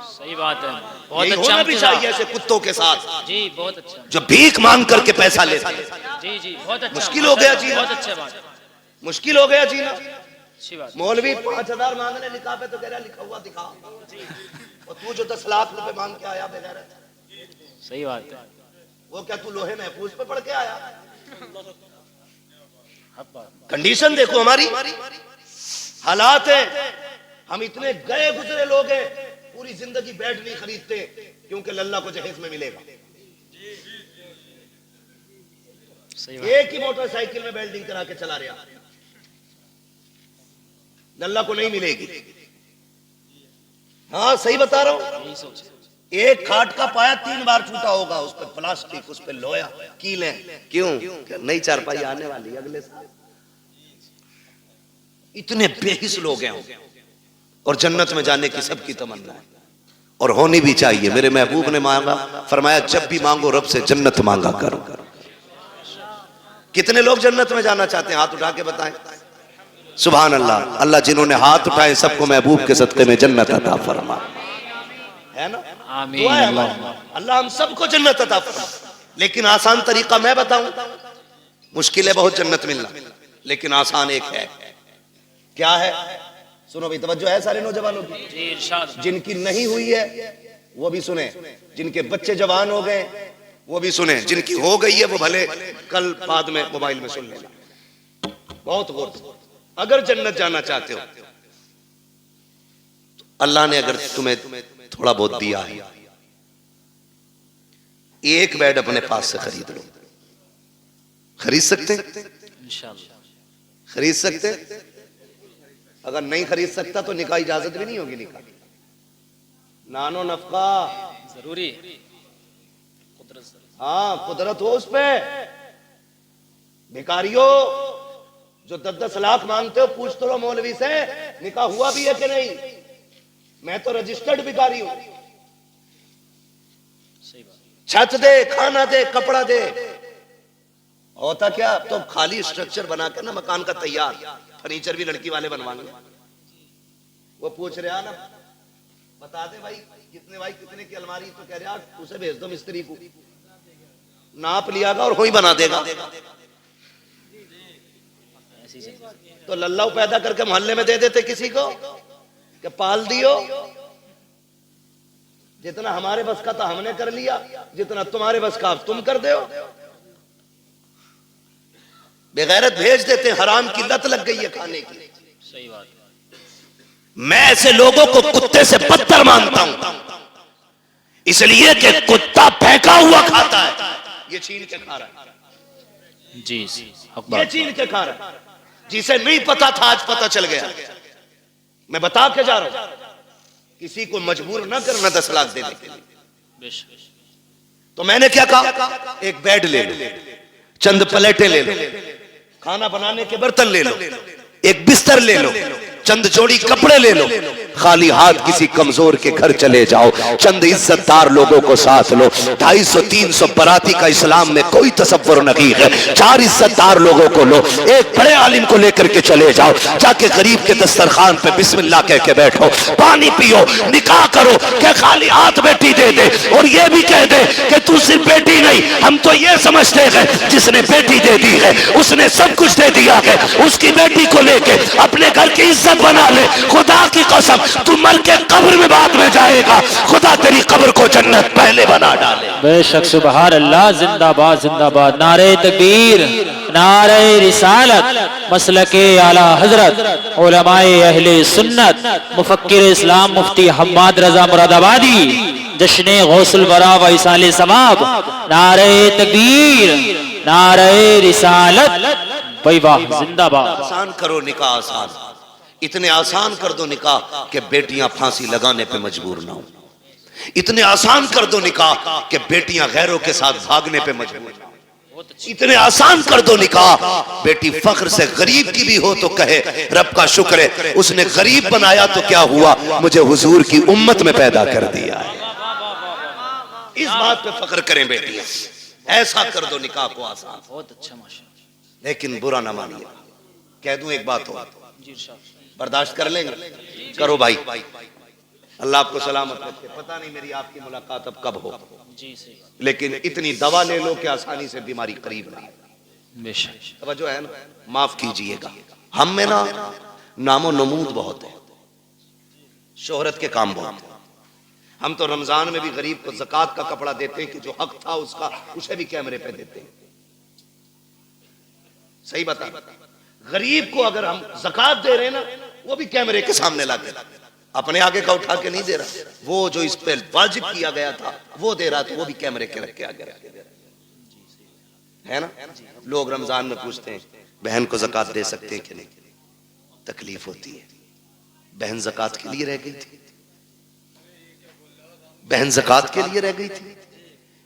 सही बात है, बहुत यही अच्छा होना भी चाहिए ऐसे कुत्तों के साथ जी, बहुत अच्छा। जो भीख मांग करके पैसा लेते हैं। जी जी बहुत अच्छा। मुश्किल हो गया जीना, बहुत अच्छा बात, मुश्किल हो गया जीना। अच्छी बात। मौलवी 5000 मांग रहे निकाह पे तो कह रहा लिखा हुआ दिखा, और तू जो 10 लाख रुपए मांग के आया बगैर, सही बात है। वो क्या तू लोहे महफूज पे पढ़ के आया? हक बात। कंडीशन देखो हमारी, हालात है। हम इतने गए गुजरे लोग हैं, पूरी जिंदगी बेड नहीं खरीदते क्योंकि लल्ला को जहेज में मिलेगा। सही बात। एक ही मोटरसाइकिल में वेल्डिंग करा के चला रहा, लल्ला को नहीं मिलेगी। हाँ सही बता रहा हूं। यही सोच। एक खाट का पाया 3 बार टूटा होगा, उस पर प्लास्टिक, उस पर लोहा, कीलें। क्यों? नई चारपाई आने वाली अगले साल। इतने बेहिस लोग हैं और जन्नत में जाने की सबकी तमन्ना है और होनी भी चाहिए। मेरे महबूब ने मांगा, फरमाया जब भी मांगो रब से जन्नत मांगा करो। कितने लोग जन्नत में जाना चाहते हैं? हाथ उठा के बताएं। सुभान अल्लाह। अल्लाह जिन्होंने हाथ उठाए सबको महबूब के सदके में जन्नत अता फरमा, है ना? आमीन। अल्लाह हम सबको जन्नत अता फरमा। लेकिन आसान तरीका मैं बताऊं, मुश्किल है बहुत जन्नत मिलना, लेकिन आसान एक है। क्या है? सुनो भाई, तवज्जो है सारे नौजवानों की। जी इरशाद। जिनकी नहीं हुई है वो भी सुने, जिनके बच्चे जवान हो गए वो भी सुने, जिनकी हो गई है वो भले कल बाद में मोबाइल में सुन लेना। बहुत गौर से, अगर जन्नत जाना चाहते हो तो अल्लाह ने अगर तुम्हें थोड़ा बहुत दिया है, एक बेड अपने पास से खरीद लो। खरीद सकते? इंशाअल्लाह खरीद सकते। अगर नहीं खरीद सकता तो निकाह इजाजत भी नहीं होगी। निकाह नानो नफका जरूरी है। हाँ, कुदरत हो उस पे। भिखारियों जो 10-10 लाख मांगते हो, पूछ तो लो मौलवी से निकाह हुआ भी है कि नहीं। मैं तो रजिस्टर्ड भिखारी हूं। सही बात। छत दे, खाना दे, कपड़ा दे, होता क्या? तो खाली स्ट्रक्चर बना के ना मकान का तैयार, फर्नीचर भी लड़की वाले बनवाने। वो पूछ रहा ना, बता दे भाई कितने, भाई कितने की अलमारी, तो कह रहा उसे भेज दो मिस्त्री को, नाप लियागा और वही बना देगा। तो लल्लाऊ पैदा करके मोहल्ले में दे देते किसी को कि पाल दियो। जितना हमारे बस का था हमने कर लिया, जितना तुम्हारे बस का तुम कर दो। बेगैरत भेज देते, हराम की लत लग गई है खाने की। सही बात। मैं ऐसे लोगों को कुत्ते से बदतर मानता हूं, इसलिए कि कुत्ता फेंका हुआ खाता है, ये छीन के खा रहा है। जी ये छीन के खा रहा है। जिसे नहीं पता था आज पता चल गया। मैं बता के जा रहा हूं, किसी को मजबूर ना करना 10 लाख देने के लिए। तो मैंने क्या कहा? एक बेड ले लो, चंद प्लेटें ले लो, खाना बनाने के बर्तन ले लो, एक बिस्तर ले लो, चंद जोड़ी कपड़े ले लो, खाली हाथ किसी कमजोर के घर चले जाओ, चंद इज्जतदार लोगों को साथ लो। 250-300 बराती का इस्लाम में कोई तसव्वुर नहीं है। 4 इज्जतदार लोगों को लो, एक बड़े आलिम को लेकर के चले जाओ, जाके गरीब के दस्तरखान पे बिस्मिल्लाह कह के बैठो, पानी पियो, निकाह करो। क्या खाली हाथ बेटी दे दे और ये भी कह दे कि तू सिर्फ बेटी नहीं, हम तो ये समझते हैं जिसने बेटी दे दी है उसने सब कुछ दे दिया है। उसकी बेटी को लेके अपने घर की इज्जत बना ले। खुदा की कसम तू मर के कब्र में बाद में जाएगा, खुदा तेरी कब्र को जन्नत पहले बना डाले। बेशक सुबहान अल्लाह, जिंदाबाद जिंदाबाद, नारे तकबीर, नारे रिसालत, मसलके आला हजरत, उलमाए अहले सुन्नत, मुफक्किर इस्लाम मुफ्ती हम्माद रजा मुरादाबादी, जश्ने गौसुल बरा व इसाले समाब, नारे तकबीर, नारे रिसालत, भाई वाह, जिंदाबाद। आसान करो निकाह, आसान, इतने आसान कर दो निकाह कि बेटियां फांसी लगाने पे मजबूर ना हो। इतने आसान कर दो निकाह कि बेटियां गैरों के साथ भागने पे मजबूर ना हो। इतने आसान कर दो निकाह, बेटी फख्र से गरीब की भी हो तो कहे रब का शुक्र है उसने गरीब बनाया तो क्या हुआ, मुझे हुजूर की उम्मत में पैदा कर दिया है। इस बात पे फख्र करें बेटियां, ऐसा कर दो निकाह को आसान। बहुत अच्छा माशाअल्लाह। लेकिन बुरा ना मानिए, कह दूं एक बात हो, बर्दाश्त कर लेंगे? करो भाई, अल्लाह आपको सलामत रखे। पता नहीं मेरी आपकी मुलाकात अब कब हो, लेकिन इतनी दवा ले लो कि आसानी से बीमारी करीब ना आए। तवज्जो है ना? माफ कीजिएगा, हम में ना नामो नमूद बहुत है, शोहरत के काम बहुत है। हम तो रमजान में भी गरीब को ज़कात का कपड़ा देते हैं कि जो हक था उसका, उसे भी कैमरे पे देते हैं। सही बता, गरीब को अगर हम ज़कात दे रहे हैं ना, वो भी कैमरे के सामने ला के, अपने आगे का उठा के नहीं दे रहा। वो जो इस पे वाजिब किया गया था वो दे रहा, तो वो भी कैमरे के रख के आगे रख के है ना। लोग रमजान में पूछते हैं बहन को ज़कात दे सकते हैं कि नहीं, तकलीफ होती है। बहन ज़कात के लिए रह गई थी, बहन ज़कात के लिए रह गई थी,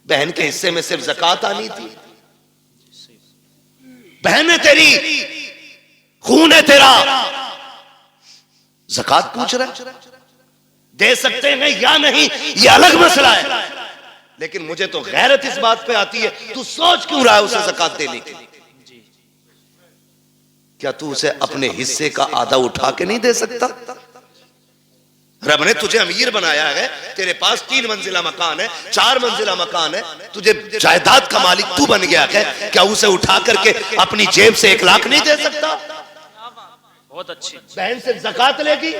बहन के हिस्से में सिर्फ ज़कात आनी थी। बहन है तेरी, खून है तेरा, ज़कात पूछ रहा है, दे सकते हैं या नहीं ये अलग मसला है। लेकिन मुझे तो गैरत इस बात पे आती है, तू सोच क्यों रहा है उसे ज़कात देने की? क्या तू उसे अपने हिस्से का आधा उठा के नहीं दे सकता? रब ने तुझे अमीर बनाया है, तेरे पास 3 मंजिला मकान है, 4 मंजिला मकान है, तुझे जायदाद का मालिक तू बन गया है, क्या उसे उठा करके अपनी जेब से 1 लाख नहीं दे सकता? बहुत अच्छी। बहन से ज़कात लेगी,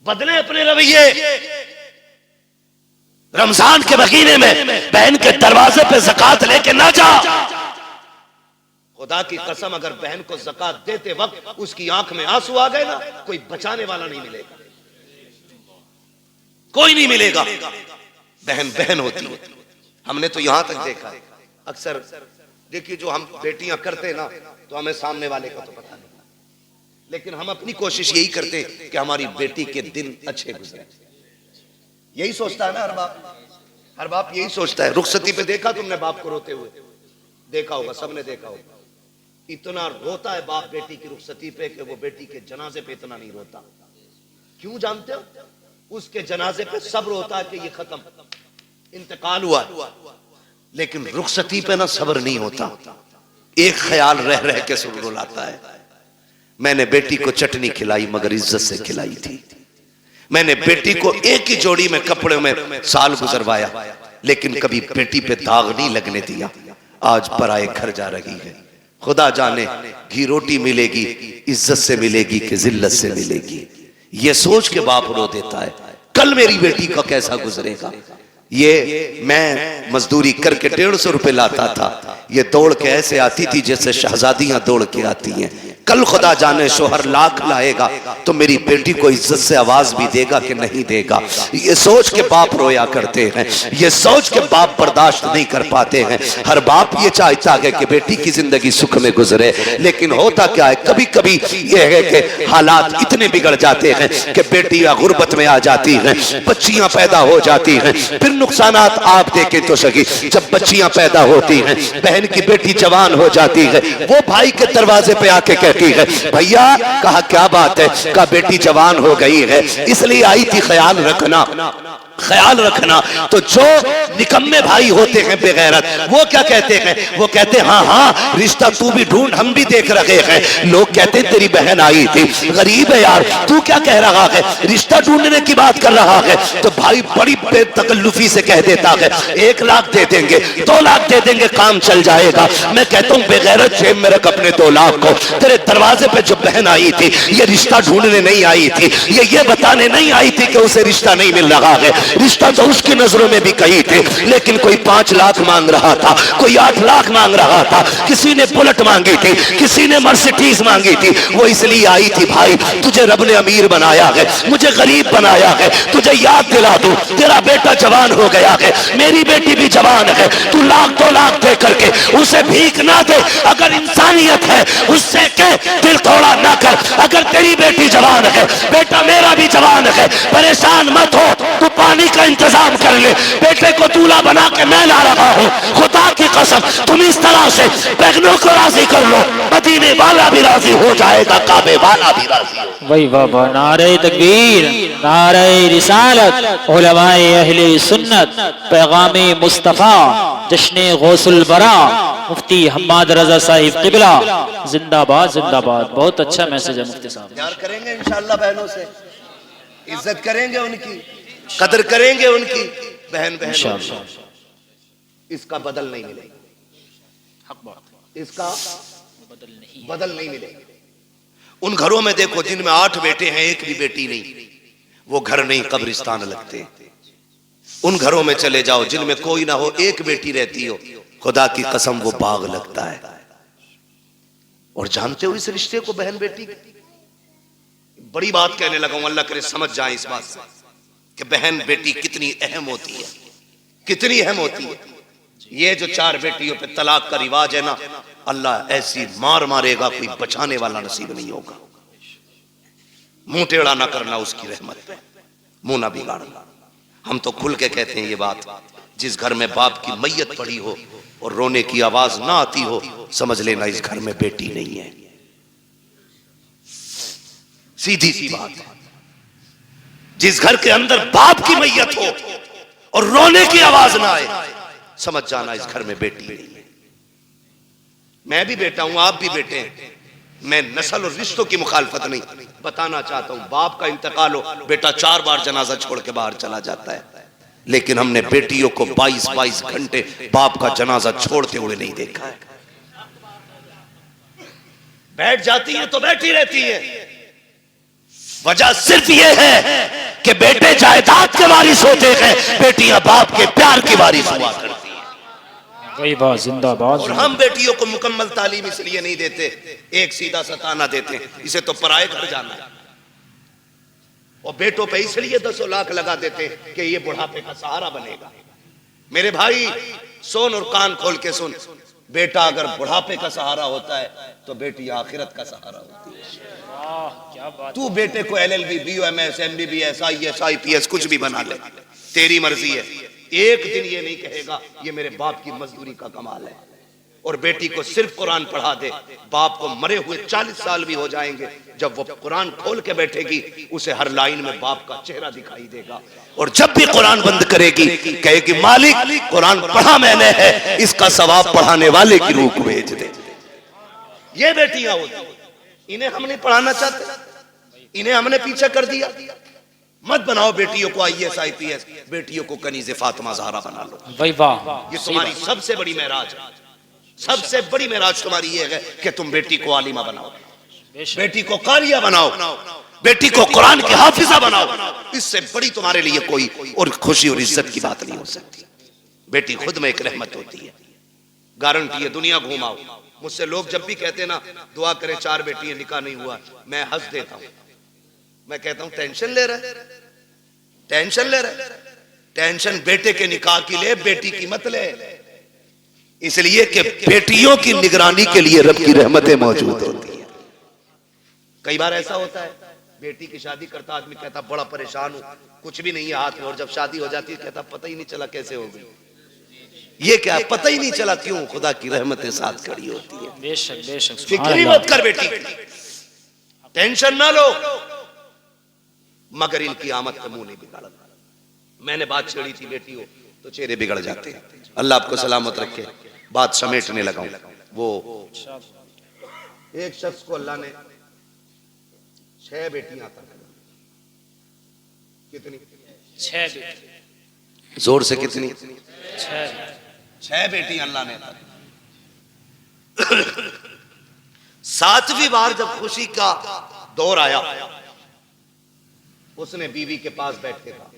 बदले अपने रवैये। रमजान के महीने में बहन के दरवाजे पे ज़कात लेके ना जा। खुदा की कसम, अगर बहन को ज़कात देते वक्त उसकी आंख में आंसू आ गए ना, कोई बचाने वाला नहीं मिलेगा, कोई नहीं मिलेगा। बहन बहन होती है। हमने तो यहां तक देखा है, अक्सर देखिए जो हम बेटियां करते ना, तो हमें सामने वाले का तो पता नहीं, लेकिन हम अपनी कोशिश यही करते कि हमारी बेटी के दिन अच्छे गुजरे। यही सोचता है ना हर बाप, हर बाप यही सोचता है। रुखसती पे देखा तुमने बाप को रोते हुए? देखा होगा, सबने देखा होगा। इतना रोता है बाप बेटी की रुखसती पे कि वो बेटी के जनाजे पे इतना नहीं रोता। क्यों जानते हो? उसके जनाजे पे सब रोता है कि ये खत्म, इंतकाल हुआ, लेकिन रुखसती पे ना सब्र नहीं होता। एक ख्याल रह रह के सुर रुलाता है, मैंने बेटी को चटनी खिलाई मगर इज्जत से खिलाई थी। मैंने बेटी को एक ही जोड़ी में कपड़े में साल गुजरवाया, लेकिन कभी बेटी पे दाग नहीं लगने दिया। आज पराए घर जा रही है, खुदा जाने घी रोटी मिलेगी, इज्जत से मिलेगी कि जिल्लत से मिलेगी। ये सोच के बाप रो देता है, कल मेरी बेटी का कैसा गुजरेगा। ये मैं मजदूरी करके 150 रुपए लाता था, ये दौड़ के ऐसे आती थी जैसे शहजादियां दौड़ के आती हैं। कल खुदा जाने शोहर लाख लाएगा तो मेरी बेटी को इज्जत से आवाज भी देगा कि नहीं देगा। ये सोच के बाप रोया करते हैं, ये सोच के बाप बर्दाश्त नहीं कर पाते हैं। हर बाप ये चाहता है कि बेटी की जिंदगी सुख में गुजरे, लेकिन होता क्या है, कभी कभी ये है कि हालात इतने बिगड़ जाते हैं कि बेटियां गुर्बत में आ जाती हैं, बच्चियां पैदा हो जाती हैं। फिर नुकसानात आप देखें तो सही, जब बच्चियां पैदा होती हैं, बहन की बेटी जवान हो जाती है, वो भाई के दरवाजे पे आके कहती लगी है। भैया कहा क्या बात है? कहा बेटी जवान हो गई है इसलिए आई थी, ख्याल रखना ख्याल रखना। तो जो निकम्मे भाई होते हैं बेगैरत, वो क्या कहते हैं? वो कहते हैं हाँ हाँ रिश्ता तू भी ढूंढ, हम भी देख रहे हैं। लोग कहते हैं तेरी बहन आई थी, गरीब है यार, तू क्या कह रहा है, रिश्ता ढूंढने की बात कर रहा है। तो भाई बड़ी बेतकल्लुफी से कह देता है 1 लाख दे देंगे, 2 लाख दे देंगे, काम चल जाएगा। मैं कहता हूँ बेगैरत जेब में रख अपने 2 लाख को। तेरे दरवाजे पे जो बहन आई थी ये रिश्ता ढूंढने नहीं आई थी, ये बताने नहीं आई थी कि उसे रिश्ता नहीं मिल रहा है। रिश्ता तो उसकी नजरों में भी कही थी, लेकिन कोई 5 लाख मांग रहा था, कोई 8 लाख मांग रहा था, किसी ने बुलेट मांगी थी, किसी ने मर्सिडीज मांगी थी। वो इसलिए आई थी भाई तुझे रब ने अमीर बनाया है, मुझे गरीब बनाया है, तुझे याद दिला दूं तेरा बेटा जवान हो गया है, मेरी बेटी भी जवान है, तू 1-2 लाख दे करके उसे भीख ना दे। अगर इंसानियत है उससे कह दिल थोड़ा ना कर। अगर तेरी बेटी जवान है, बेटा मेरा भी जवान है, परेशान मत हो, तू पानी का इंतजाम कर ले, बेटे को दूल्हा बना के मैं ला रहा हूँ। खुदा की कसम तुम इस तरह से बहनों को राजी कर लो, मदीने वाला भी राजी हो जाएगा, काबे वाला भी राजी हो। वही बाबा, नारे तकबीर, नारे रिसालत, उलमाए अहले सुन्नत, पैगामे मुस्तफा, जश्ने गौसुल बरा, मुफ्ती हम्माद रजा साहिब किबला, जिंदाबाद जिंदाबाद। बहुत अच्छा मैसेज है मुफ्ती साहब। प्यार करेंगे इंशाअल्लाह बहनों से, इज्जत करेंगे उनकी, कदर करेंगे उनकी, बहन इसका बदल नहीं मिलेगा, इसका बदल नहीं मिलेगा। उन घरों में देखो जिनमें 8 बेटे हैं, एक भी बेटी नहीं, वो घर नहीं कब्रिस्तान लगते। उन घरों में चले जाओ जिनमें कोई ना हो, एक बेटी रहती हो, खुदा की कसम वो बाग लगता है। और जानते हो इस रिश्ते को बहन बेटी, बड़ी बात कहने लगा हूं, अल्लाह करे समझ जाए इस बात से कि बहन बेटी कितनी अहम होती है, कितनी अहम होती है। ये जो 4 बेटियों पे तलाक का रिवाज है ना, अल्लाह ऐसी मार मारेगा कोई बचाने वाला नसीब नहीं होगा। मुंह टेढ़ा ना करना उसकी रहमत पे, मुंह ना बिगाड़ना। हम तो खुल के कहते हैं ये बात, जिस घर में बाप की मैयत पड़ी हो और रोने की आवाज ना आती हो, समझ लेना इस घर में बेटी नहीं है। सीधी सी बात है। जिस घर के अंदर बाप की मैयत हो और रोने की आवाज ना आए, समझ जाना इस घर में बेटी नहीं है। मैं भी बेटा हूं, आप भी बेटे हैं। मैं नस्ल और रिश्तों की मुखालफत नहीं, बताना चाहता हूं बाप का इंतकाल हो, बेटा 4 बार जनाजा छोड़ के बाहर चला जाता है, लेकिन हमने बेटियों को 22-22 घंटे बाप का जनाजा छोड़ते हुए नहीं देखा है। बैठ जाती है तो बैठी रहती है। वजह सिर्फ ये है कि बेटे जायदाद के वारिस होते हैं, बेटियां बाप के प्यार की वारिस हुआ करती हैं। वही बात, जिंदाबाद। और हम बेटियों को मुकम्मल तालीम इसलिए नहीं देते, एक सीधा सताना देते, इसे तो पराए घर जाना है। और बेटों पे इसलिए 10 लाख लगा देते कि ये बुढ़ापे का सहारा बनेगा। मेरे भाई सुन और कान खोल के सुन, बेटा अगर बुढ़ापे का सहारा होता है तो बेटी आखिरत का सहारा होती है। तू बेटे को LLB, BOMS, MBBS, IAS, IPS कुछ भी बना ले, तेरी मर्जी है। एक दिन ये नहीं कहेगा ये मेरे बाप की मजदूरी का कमाल है। और बेटी को सिर्फ कुरान पढ़ा दे, बाप को मरे हुए 40 साल भी हो जाएंगे, जब वो कुरान खोल के बैठेगी उसे हर लाइन में बाप का चेहरा दिखाई देगा। और जब भी कुरान बंद करेगी कहेगी मालिक कुरान पढ़ा मैंने है, इसका सवाब पढ़ाने वाले की रूह को भेज दे। ये बेटियां होती, इन्हें हम नहीं पढ़ाना चाहते, इन्हें हमने पीछे कर दिया। मत बनाओ बेटियों को IAS IPS, बेटियों को कनीज़े फातिमा ज़हरा बना लो। भाई वाह, ये तुम्हारी सबसे बड़ी मेराज है, सबसे बड़ी मेराज तुम्हारी ये है कि तुम बेटी को आलिमा बनाओ, बेटी को कारिया बनाओ, बेटी को कुरान की हाफिजा बनाओ। इससे बड़ी तुम्हारे लिए कोई और खुशी और इज्जत की बात नहीं हो सकती। बेटी खुद में एक रहमत होती है, गारंटी है। दुनिया घुमाओ, मुझसे लोग जब भी कहते ना दुआ करें 4 बेटियां निकाह नहीं हुआ, मैं हंस देता हूं। मैं कहता हूं टेंशन ले रहा है, टेंशन ले रहा है, टेंशन बेटे के निकाह की ले, बेटी की मत ले। इसलिए कि बेटियों की निगरानी के लिए रब की रहमतें मौजूद होती हैं। कई बार ऐसा होता है बेटी की शादी करता आदमी कहता बड़ा परेशान हूं, कुछ भी नहीं है हाथ में, और जब शादी हो जाती है कहता पता ही नहीं चला कैसे हो गई। ये क्या पता ही नहीं चला, क्यों? खुदा की रहमतें साथ खड़ी होती है। बेशक बेशक, फिक्र मत कर बेटी, टेंशन ना लो, मगर इनकी आमद का मुंह नहीं बिगाड़ा। मैंने बात छेड़ी थी बेटी हो तो चेहरे बिगड़ जाते हैं। अल्लाह आपको सलामत रखे। बात समेटने लगा हूं। वो एक शख्स को अल्लाह ने 6 बेटियां अता की। कितनी? 6 बेटी। जोर से कितनी? 6 बेटी अल्लाह ने अता की। 7वीं बार जब खुशी का दौर आया, उसने बीवी के पास बैठ के कहा,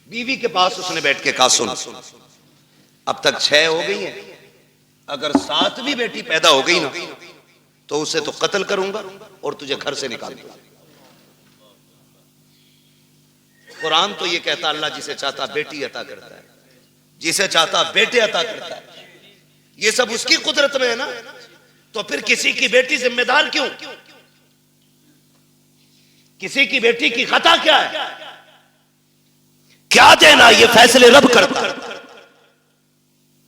बीवी के पास उसने बैठ के कहा, सुन, अब तक 6 हो गई हैं, अगर 7वीं बेटी पैदा हो गई ना तो उसे तो कत्ल करूंगा और तुझे घर से निकाल दूंगा। कुरान तो ये कहता अल्लाह जिसे चाहता बेटी अता करता है, जिसे चाहता बेटे अता करता है। ये सब उसकी कुदरत में है ना, तो फिर किसी की बेटी जिम्मेदार क्यों? किसी की बेटी की खता क्या है? क्या देना? ये फैसले रब करता है,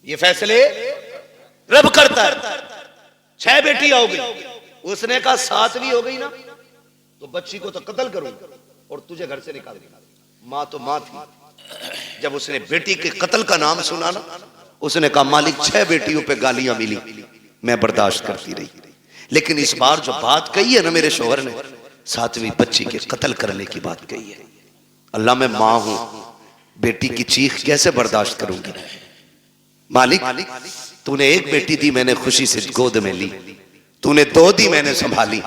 ये फैसले रब करता है। 6 बेटियां हो गई, उसने कहा 7वीं हो गई ना तो बच्ची को तो कत्ल करूंगा और तुझे घर से निकाल दूंगा। मां तो मां थी, जब उसने बेटी के कत्ल का नाम सुना ना, उसने कहा मालिक 6 बेटियों पे गालियां मिली, मैं बर्दाश्त करती रही, लेकिन इस बार जो बात कही है ना मेरे शोहर ने, 7वीं बच्ची के कत्ल करने की बात कही है। अल्लाह मैं मां हूं, बेटी की चीख कैसे बर्दाश्त करूंगी? मालिक तूने 1 बेटी दी, मैंने खुशी से गोद में ली, तूने 2 दी, मैंने संभाली,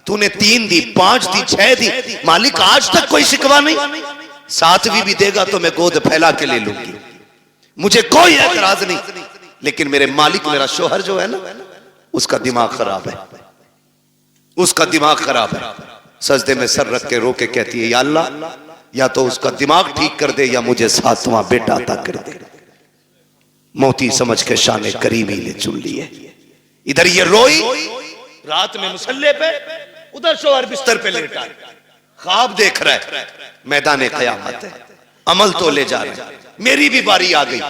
तूने 3 दी, 5 दी, 6 दी, मालिक आज तक कोई शिकवा नहीं। 7वीं भी देगा तो मैं गोद फैला के ले लूंगी, मुझे कोई एतराज नहीं, लेकिन मेरे मालिक मेरा शोहर जो है ना, उसका दिमाग खराब है, उसका दिमाग खराब है। सजदे में सर रख के रो के कहती है, या अल्लाह या तो उसका दिमाग ठीक कर दे या मुझे 7वां बेटा अता कर दे। मोती समझ के शाने करीमी ने चुन लिए। इधर ये रोई रात में मुसल्ले पे, उधर शोहर बिस्तर पे लेटा ख्वाब देख रहा है, मैदान क़यामत है, अमल तो ले जा रहे, मेरी भी बारी आ गई,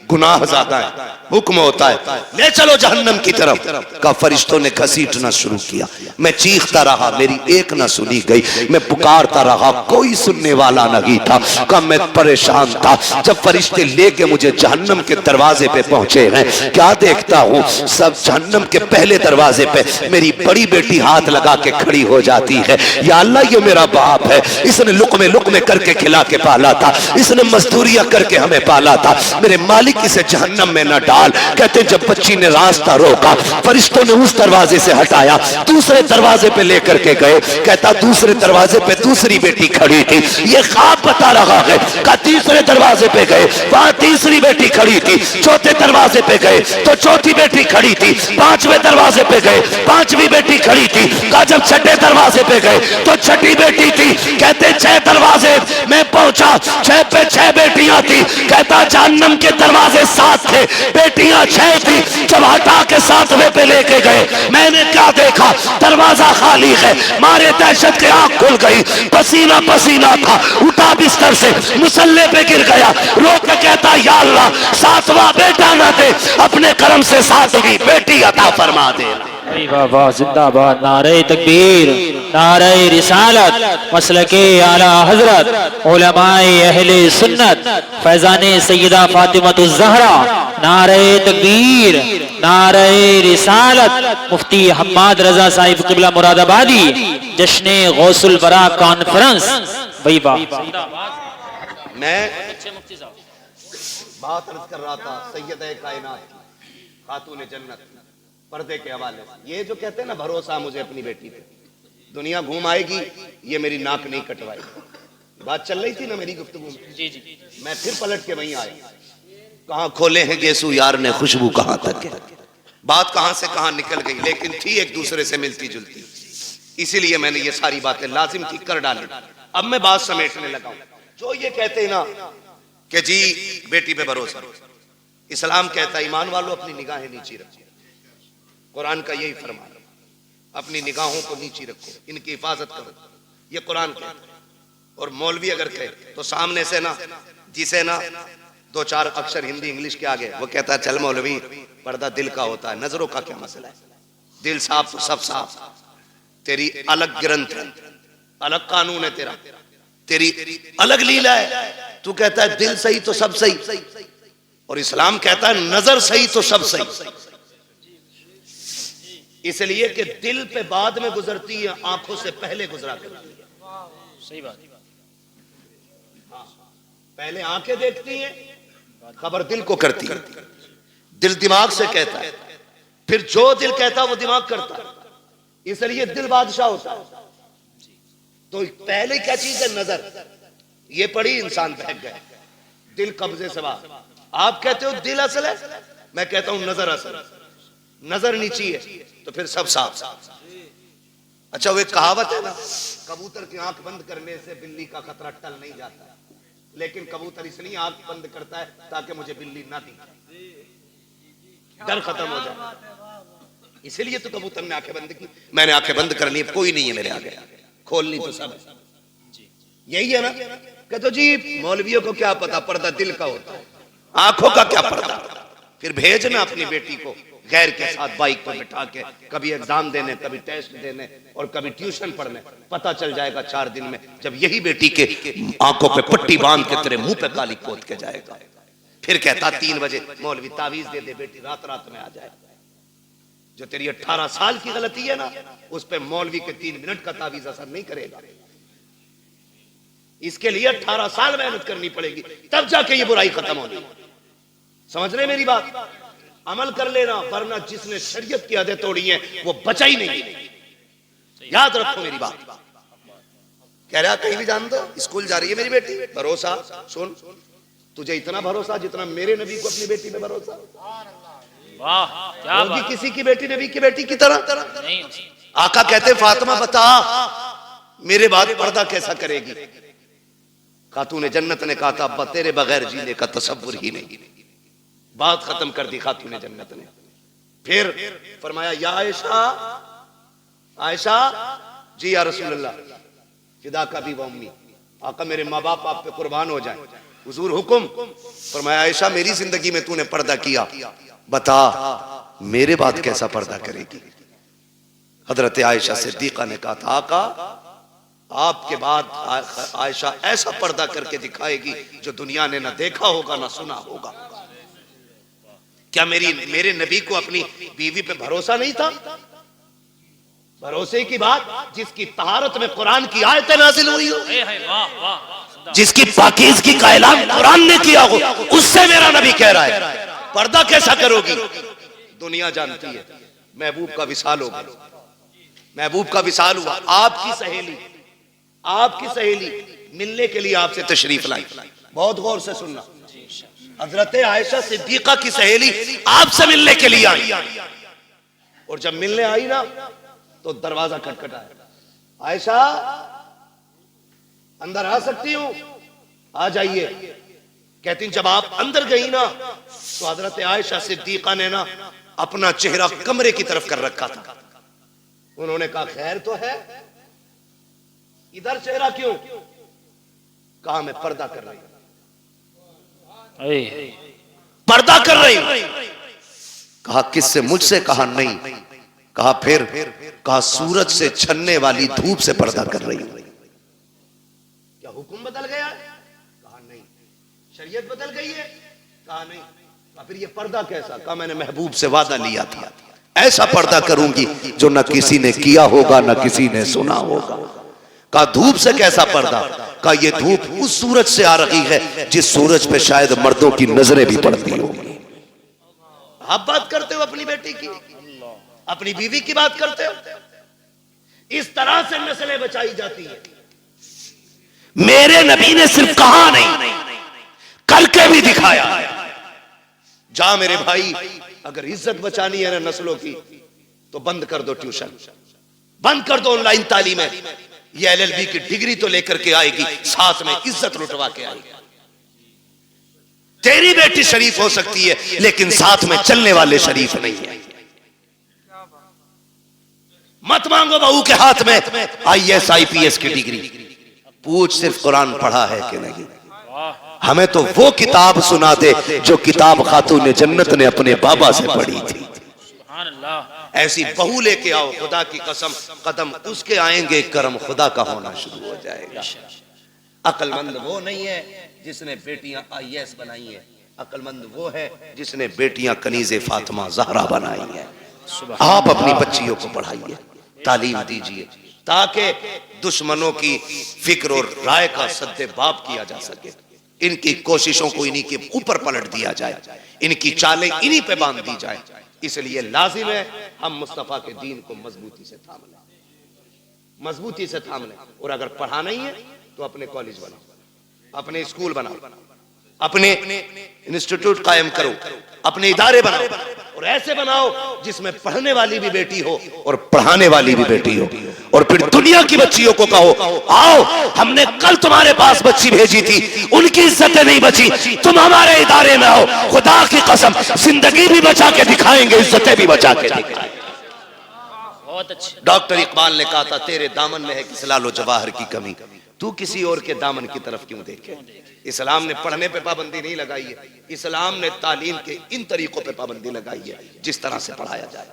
गुनाह ज्यादा है, हुक्म होता है ले चलो जहन्नम की तरफ। का फरिश्तों ने घसीटना शुरू किया, मैं चीखता रहा, मेरी एक ना सुनी गई, मैं पुकारता रहा, कोई सुनने वाला नहीं था। का मैं परेशान था। जब फरिश्ते लेके मुझे जहन्नम के दरवाजे पे पहुंचे हैं, क्या देखता हूँ, सब जहन्नम के पहले दरवाजे पे मेरी बड़ी बेटी हाथ लगा के खड़ी हो जाती है। या अल्लाह ये मेरा बाप है, इसने लुकमे करके खिला के पाला था, इसने मजदूरियां करके हमें पाला था, मेरे मालिक इसे जहन्नम में न डाल। कहते जब बच्ची ने रास्ता रोका, फरिश्तों ने उस दरवाजे से हटाया, दूसरे दरवाजे पे लेकर के गए। कहता दूसरे दरवाजे पे दूसरी बेटी खड़ी थी, ये ख्वाब बता रहा है। का तीसरे दरवाजे पे गए, वहां तीसरी बेटी खड़ी थी, चौथे दरवाजे पे गए तो चौथी बेटी खड़ी थी, 5वें दरवाजे पे गए 5वीं बेटी खड़ी थी। का जब 6ठे दरवाजे पे गए तो 6ठी बेटी थी। कहते 6 दरवाजे मैं पहुंचा, 6 पे 6 बेटियां थी। कहता जहन्नम के दरवाजे 7 थे, बेटियां 6 थी। जब हटा के 7वें पे लेके गए, मैंने क्या देखा, दरवाजा खाली है। मारे दहशत के आंख खुल गई, पसीना पसीना था, उठा बिस्तर से, मुसल्ले पे गिर गया, रो के कहता या अल्लाह 7वां बेटा ना दे, अपने करम से 7वीं बेटी अता फरमा दे। वाह जिंदाबाद, नारे तकबीर, नारे रिसालत, मसलके आला हजरत, उलमाए अहले सुन्नत, फैजाने सैयदा फातिमतुज ज़हरा, नारे तकबीर, नारे रिसालत, मुफ्ती हम्माद रजा साहिब क़िबला मुरादाबादी, जश्ने गौसुल बरा कॉन्फ्रेंस। भाई वाह, मैं बात अर्ज कर रहा था सैयद कायनात खातून जन्नत पर्दे के हवाले से। ये जो कहते हैं ना भरोसा मुझे अपनी बेटी पे, दुनिया घूम आएगी, ये मेरी नाक नहीं कटवाएगी। बात चल रही थी ना मेरी गुफ्तगू में, जी जी, मैं फिर पलट के वहीं आया। कहां खोले हैं गेसू यार ने खुशबू कहां तक है। बात कहां से कहां निकल गई, लेकिन थी एक दूसरे से मिलती जुलती, इसीलिए मैंने ये सारी बातें लाजिम थी कर डाली। अब मैं बात समेटने लगा हूं। जो ये कहते हैं ना कि जी बेटी पे भरोसा, इस्लाम कहता है ईमान वालों अपनी निगाहें नीची रखो। कुरान का यही फरमान, अपनी निगाहों को नीची रखो, इनकी हिफाजत करो, ये कुरान कहता है। और मौलवी अगर कहे तो सामने से ना, जिसे ना 2-4 अक्षर हिंदी इंग्लिश के आगे, वो कहता है चल मौलवी पर्दा दिल का होता है, नजरों का क्या मसला है। दिल साफ तो सब साफ। तेरी अलग ग्रंथ है, अलग कानून है तेरा, तेरी अलग लीला है। तू कहता है दिल सही तो सब सही, और इस्लाम कहता है नजर सही तो सब सही। इसलिए कि दिल पे बाद में गुजरती है, आंखों से पहले गुजरा करती है। सही बात। पहले आंखें देखती हैं, खबर दिल को करती है। दिल दिमाग से कहता है, फिर जो दिल कहता है वो दिमाग करता है। इसलिए दिल बादशाह होता है। तो पहले क्या चीज है? नजर। ये पड़ी, इंसान बहक गया, दिल कब्जे से बाहर। आप कहते हो दिल असल है, मैं कहता हूं नजर असल है। नजर नीची है तो फिर सब साफ। अच्छा, वो एक कहावत है ना, कबूतर की आंख बंद करने से बिल्ली का खतरा टल नहीं जाता, लेकिन कबूतर इसलिए आंख बंद करता है ताकि मुझे बिल्ली ना दिखे, डर खत्म हो जाए। इसलिए तो कबूतर ने आंखें बंद की। मैंने आंखें बंद कर ली, कोई नहीं है मेरे आगे, खोलनी तो सब है। यही है ना? कहते जी मौलवियों को क्या पता, पर्दा दिल का होता है, आंखों का क्या पर्दा। फिर भेजना अपनी बेटी को गैर के साथ बाइक पर बिठा के, कभी एग्जाम देने, कभी टेस्ट देने, और कभी ट्यूशन पढ़ने। पता चल जाएगा 4 दिन में, जब यही बेटी के आंखों पे पट्टी बांध के तेरे मुंह पे काली पोत के जाएगा। फिर कहता 3 बजे मौलवी तावीज दे दे, बेटी रात रात में आ जाए। जो तेरी 18 साल की गलती है ना, उस पे मौलवी के 3 मिनट का तावीज असर नहीं करेगा। इसके लिए 18 साल मेहनत करनी पड़ेगी, तब जाके ये बुराई खत्म होगी। समझ रहे मेरी बात? अमल कर लेना, वरना जिसने शरीयत की हदें तोड़ी है वो बचा ही नहीं। याद रखो मेरी बात। कह रहा कहीं भी जान दो, स्कूल जा रही है मेरी बेटी, भरोसा। सुन, तुझे इतना भरोसा जितना मेरे नबी को अपनी बेटी पे भरोसा। वाह, क्या बात। किसी की बेटी नबी की बेटी की तरह नहीं। आका कहते फातिमा बता मेरे बाद पर्दा कैसा करेगी? खातून जन्नत ने कहा था अब्बा तेरे बगैर जीने का तसव्वुर ही नहीं। बात खत्म कर दी खातून जन्नत ने। फिर फरमाया या आयशा, आयशा जी या रसूलल्लाह, फिदा का भी वम्मी, आका मेरे माँ बाप आप पे कुर्बान हो जाएं, हुजूर हुक्म। फरमाया आयशा मेरी जिंदगी में तूने पर्दा किया, बता मेरे बाद कैसा पर्दा करेगी? हजरत आयशा सिद्दीका ने कहा था आका आपके बाद आयशा ऐसा पर्दा करके दिखाएगी जो दुनिया ने ना देखा होगा ना सुना होगा। क्या मेरे नबी को अपनी बीवी पे भरोसा नहीं था? भरोसे की बात, जिसकी तहारत में कुरान की आयतें नाजिल हुई हो, जिसकी पाकीज़गी का ऐलान कुरान ने किया हो, उससे मेरा नबी कह रहा है पर्दा कैसा करोगी? दुनिया जानती है महबूब का विसाल हो गया, महबूब का विसाल हुआ। आपकी सहेली मिलने के लिए आपसे तशरीफ लाई। बहुत गौर से सुनना, हजरत आयशा सिद्दीका की सहेली आपसे मिलने के लिए आई, और जब मिलने आई ना तो दरवाजा खटखटाया, आयशा अंदर आ सकती हूं? आ जाइए। कहती जब आप अंदर गई ना तो हजरत आयशा सिद्दीका ने ना अपना चेहरा कमरे की तरफ कर रखा था। उन्होंने कहा खैर तो है, इधर चेहरा क्यों? कहा मैं पर्दा कर रही हूं, पर्दा कर रही हूं। कहा किससे? मुझसे। कहा नहीं। कहा फिर? कहा सूरज से छनने वाली धूप से पर्दा कर रही हूं। क्या हुक्म बदल गया? कहा नहीं। शरीयत बदल गई है? कहा नहीं। कहा फिर ये पर्दा कैसा? कहा मैंने महबूब से वादा लिया था ऐसा पर्दा करूंगी जो न किसी ने किया होगा न किसी ने सुना होगा। कहा धूप से कैसा पर्दा? कहा ये धूप उस सूरज से आ रही है जिस सूरज पे शायद मर्दों की नजरें भी पड़ती होंगी। आप बात करते हो अपनी बेटी की, अपनी बीवी की बात करते हो। इस तरह से नस्लें बचाई जाती है। मेरे नबी ने सिर्फ कहा नहीं करके भी दिखाया। जा मेरे भाई, अगर इज्जत बचानी है ना नस्लों की तो बंद कर दो ट्यूशन, बंद कर दो ऑनलाइन तालीमें। ये LLB की डिग्री तो लेकर के आएगी, साथ में इज्जत लुटवा के आएगी। तेरी बेटी शरीफ हो सकती है लेकिन साथ में चलने वाले शरीफ नहीं है। मत मांगो बहू के हाथ में IAS IPS की डिग्री, पूछ सिर्फ कुरान पढ़ा है कि नहीं। हमें तो वो किताब सुना दे जो किताब खातून जन्नत ने अपने बाबा से पढ़ी थी। ऐसी बहू लेके आओ, खुदा की कसम कदम उसके आएंगे, करम खुदा का होना शुरू हो जाएगा। अक्लमंद वो नहीं है जिसने बेटियां IAS बनाई है, अक्लमंद वो है जिसने बेटियां कनीज़े फातिमा ज़हरा बनाई है। आप अपनी बच्चियों को पढ़ाइए, तालीम दीजिए, ताकि दुश्मनों की फिक्र और राय का सद्देबाब किया जा सके। इनकी कोशिशों को इन्हीं के ऊपर पलट दिया जाए, इनकी चालें इन्हीं पे बांध दी जाए। इसलिए लाजिम है हम मुस्तफा के दीन को मजबूती से थाम लें, मजबूती से थाम लें। और अगर पढ़ाना ही है तो अपने कॉलेज बनाओ, अपने स्कूल बनाओ, अपने इंस्टीट्यूट कायम करो, अपने इदारे बनाओ, और ऐसे बनाओ जिसमें पढ़ने वाली भी बेटी हो और पढ़ाने वाली भी बेटी हो। और फिर दुनिया की बच्चियों को कहो, आओ हमने कल तुम्हारे पास बच्ची भेजी थी, उनकी इज्जतें नहीं बची, तुम हमारे इदारे में आओ, खुदा की कसम जिंदगी भी बचा के दिखाएंगे, इज्जतें भी बचा के दिखाएंगे। डॉक्टर इकबाल ने कहा था, तेरे दामन में है किस लालो जवाहर की कमी, तू किसी और के दामन की तरफ क्यों देखे। इस्लाम ने पढ़ने पे पाबंदी नहीं लगाई है, इस्लाम ने तालीम के इन तरीकों पे पाबंदी लगाई है जिस तरह से पढ़ाया जाए।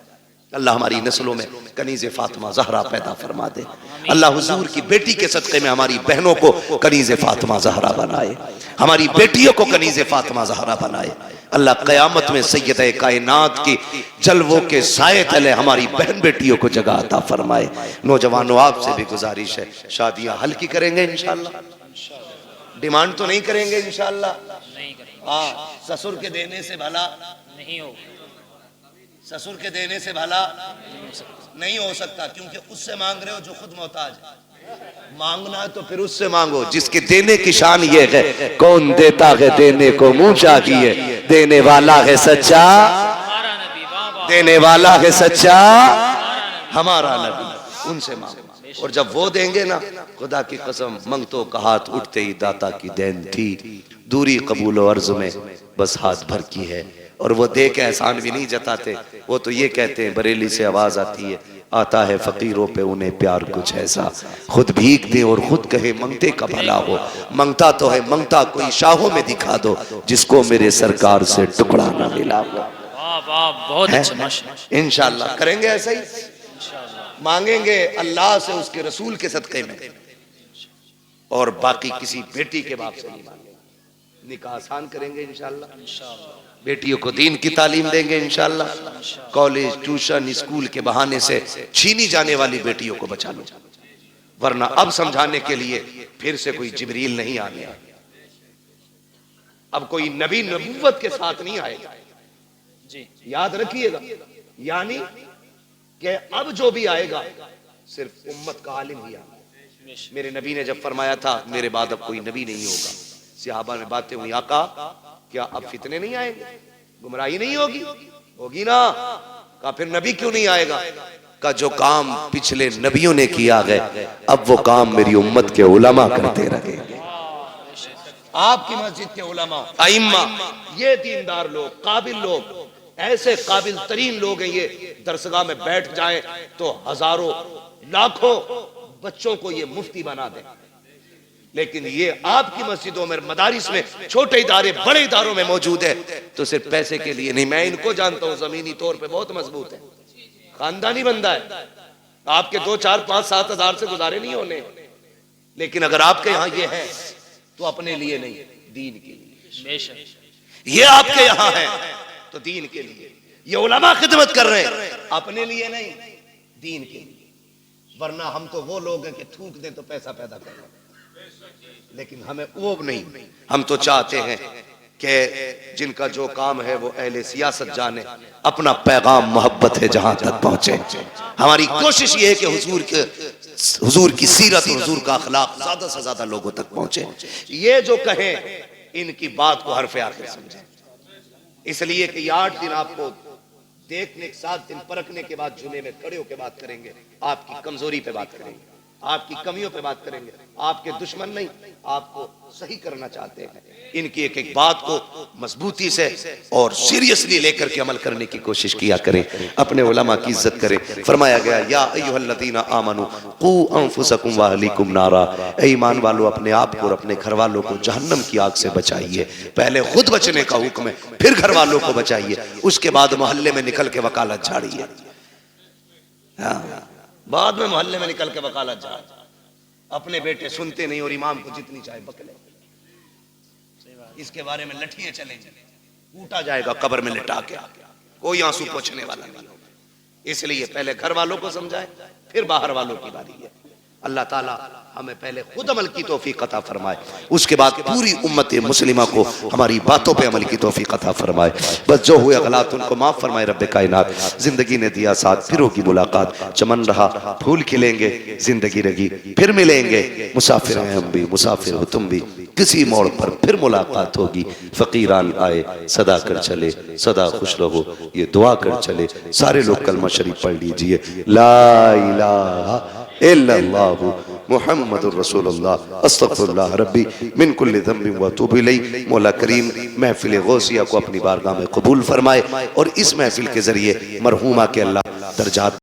अल्लाह हमारी नस्लों में कनीज़े फातिमा ज़हरा पैदा फरमा दे। अल्लाह हुजूर की बेटी के सदक़े में हमारी बहनों को कनीज़े फातिमा ज़हरा बनाए, हमारी बेटियों को कनीज़े फातिमा ज़हरा बनाए। अल्लाह क़यामत में सैयदे कायनात की जलवों के साए तले हमारी बहन बेटियों को जगह अता फरमाए। नौजवानों आपसे भी गुजारिश है, शादियां हल्की करेंगे इंशाअल्लाह, डिमांड तो नहीं करेंगे इंशाअल्लाह। हाँ, ससुर के देने से भला नहीं हो, ससुर के देने से भला नहीं हो सकता, क्योंकि उससे मांग रहे हो जो खुद मोहताज है। मांगना है तो फिर उससे मांगो जिसके देने की शान ये है, कौन देता है देने को मुंह चाहिए, देने वाला है सच्चा, देने वाला है सच्चा हमारा नबी, उनसे मांगो। और जब वो देंगे ना, खुदा की कसम मंगतों का हाथ उठते ही दाता की देन थी, दूरी कबूल और अर्ज में बस हाथ भर की है। और वो दे के एहसान भी नहीं जताते, वो तो ये कहते हैं, बरेली से आवाज आती है, आता है फकीरों पे उन्हें प्यार कुछ ऐसा, खुद भीख दे और खुद कहे मंगते का भला हो, मंगता तो है मंगता कोई शाहों में दिखा दो, जिसको मेरे सरकार से टुकड़ा ना मिला हो। बहुत अच्छा, इंशाअल्लाह करेंगे ऐसा ही, मांगेंगे अल्लाह से उसके रसूल के सदक़े में, और बाकी किसी बेटी के बाप से नहीं मांगेंगे। निकाह आसान करेंगे इंशाअल्लाह, बेटियों को दीन की तालीम देंगे इंशाअल्लाह। कॉलेज ट्यूशन स्कूल के बहाने से छीनी जाने वाली बेटियों को बचा लो, वरना अब समझाने के लिए फिर से कोई जिब्रील नहीं आ गया, अब कोई नबी नबूवत के साथ नहीं आएगा जी, याद रखिएगा। यानी कि अब जो भी आएगा सिर्फ उम्मत का आलिम ही आएगा। मेरे नबी ने जब फरमाया था मेरे बाद अब कोई नबी नहीं होगा, सहाबा में बातें हुई, आका क्या अब फितने नहीं आएंगे, गुमराही नहीं होगी? होगी ना। का फिर नबी क्यों नहीं आएगा? का जो काम पिछले नबियों ने किया है अब वो काम मेरी उम्मत के उलमा करते रहेंगे। आपकी मस्जिद के उलमा आइम्मा, ये दीनदार लोग, काबिल लोग, ऐसे काबिल तरीन लोग हैं, ये दरसगाह में बैठ जाएं तो हजारों लाखों बच्चों को ये मुफ्ती बना दें। लेकिन ये आपकी मस्जिदों में, मदारिस में, छोटे इदारे बड़े इदारों में मौजूद है तो सिर्फ पैसे के लिए नहीं। मैं इनको जानता हूं, जमीनी तौर पे बहुत मजबूत है, खानदानी बंदा है, आपके 2, 4, 5, 7 हजार से गुजारे नहीं होने। लेकिन अगर आपके यहाँ ये है तो अपने लिए नहीं, दीन के लिए। ये आपके यहाँ है तो दीन के लिए, ये उलमा खिदमत कर रहे हैं, अपने लिए नहीं, दीन के लिए। वरना हम तो वो लोग हैं कि थूक दें तो पैसा पैदा कर लें, लेकिन हमें वो नहीं। हम तो चाहते हैं कि जिनका जो काम है वो अहले सियासत जाने, अपना पैगाम मोहब्बत है जहां तक पहुंचे। हमारी कोशिश ये है कि हुजूर की सीरत, हुजूर का अखलाक ज्यादा से ज्यादा लोगों तक पहुंचे। ये जो कहें इनकी बात को हरफ आखिर समझें, इसलिए कि 8 दिन आपको देखने, 7 दिन परखने के बाद जुमे में खड़े होकर बात करेंगे, आपकी कमजोरी पे बात करेंगे, आपकी कमियों पे बात करेंगे। आपके दुश्मन नहीं, आपको सही करना चाहते हैं। इनकी एक एक बात को मजबूती से और सीरियसली लेकर के अमल करने की कोशिश किया करें, अपने उलमा की इज्जत करें। फरमाया गया, या अय्युहल्लज़ीना आमनू क़ू अनफुसकुम व अहलीकुम नारा, ऐ ईमान वालों अपने आप को और अपने घर वालों को जहन्नम की आग से बचाइए। पहले खुद बचने का हुक्म है, फिर घर वालों को बचाइए, उसके बाद मोहल्ले में निकल के वकालत झाड़िए। हाँ, बाद में मोहल्ले में निकल के वकालत जा, अपने बेटे सुनते नहीं और इमाम को जितनी चाहे बकले, इसके बारे में लठियां चलेंगी, कूटा जाएगा कब्र में लिटा के, कोई आंसू पोंछने वाला नहीं होगा। इसलिए पहले घर वालों को समझाए, फिर बाहर वालों की बारी है। अल्लाह ताला हमें पहले खुद अमल की तौफीक अता फरमाए, उसके बाद पूरी उम्मत मुस्लिमा को हमारी बातों पे अमल की तौफीक अता फरमाए। बस जो हुए गलत उनको माफ फरमाए रब्बे कायनात। जिंदगी ने दिया साथ, फिर होगी मुलाकात, चमन रहा फूल खिलेंगे, जिंदगी रही फिर मिलेंगे, मुसाफिर हैं हम भी, मुसाफिर हो तुम भी, किसी मोड़ पर फिर मुलाकात होगी। फकीरान आए सदा कर चले, सदा खुश रहो ये दुआ कर चले। सारे लोग कलमा शरीफ पढ़ लीजिए, ला इलाहा इल्लल्लाहु मुहम्मदुर रसूलुल्लाह अस्तगफिरुल्लाह रब्बी मिन कुल्लि ज़ंबिन व अतूबु इलैहि। मौला करीम महफिल गौसिया को अपनी बारगाह में कबूल फरमाए और इस महफिल के जरिए मरहूमा के अल्लाह दर्जात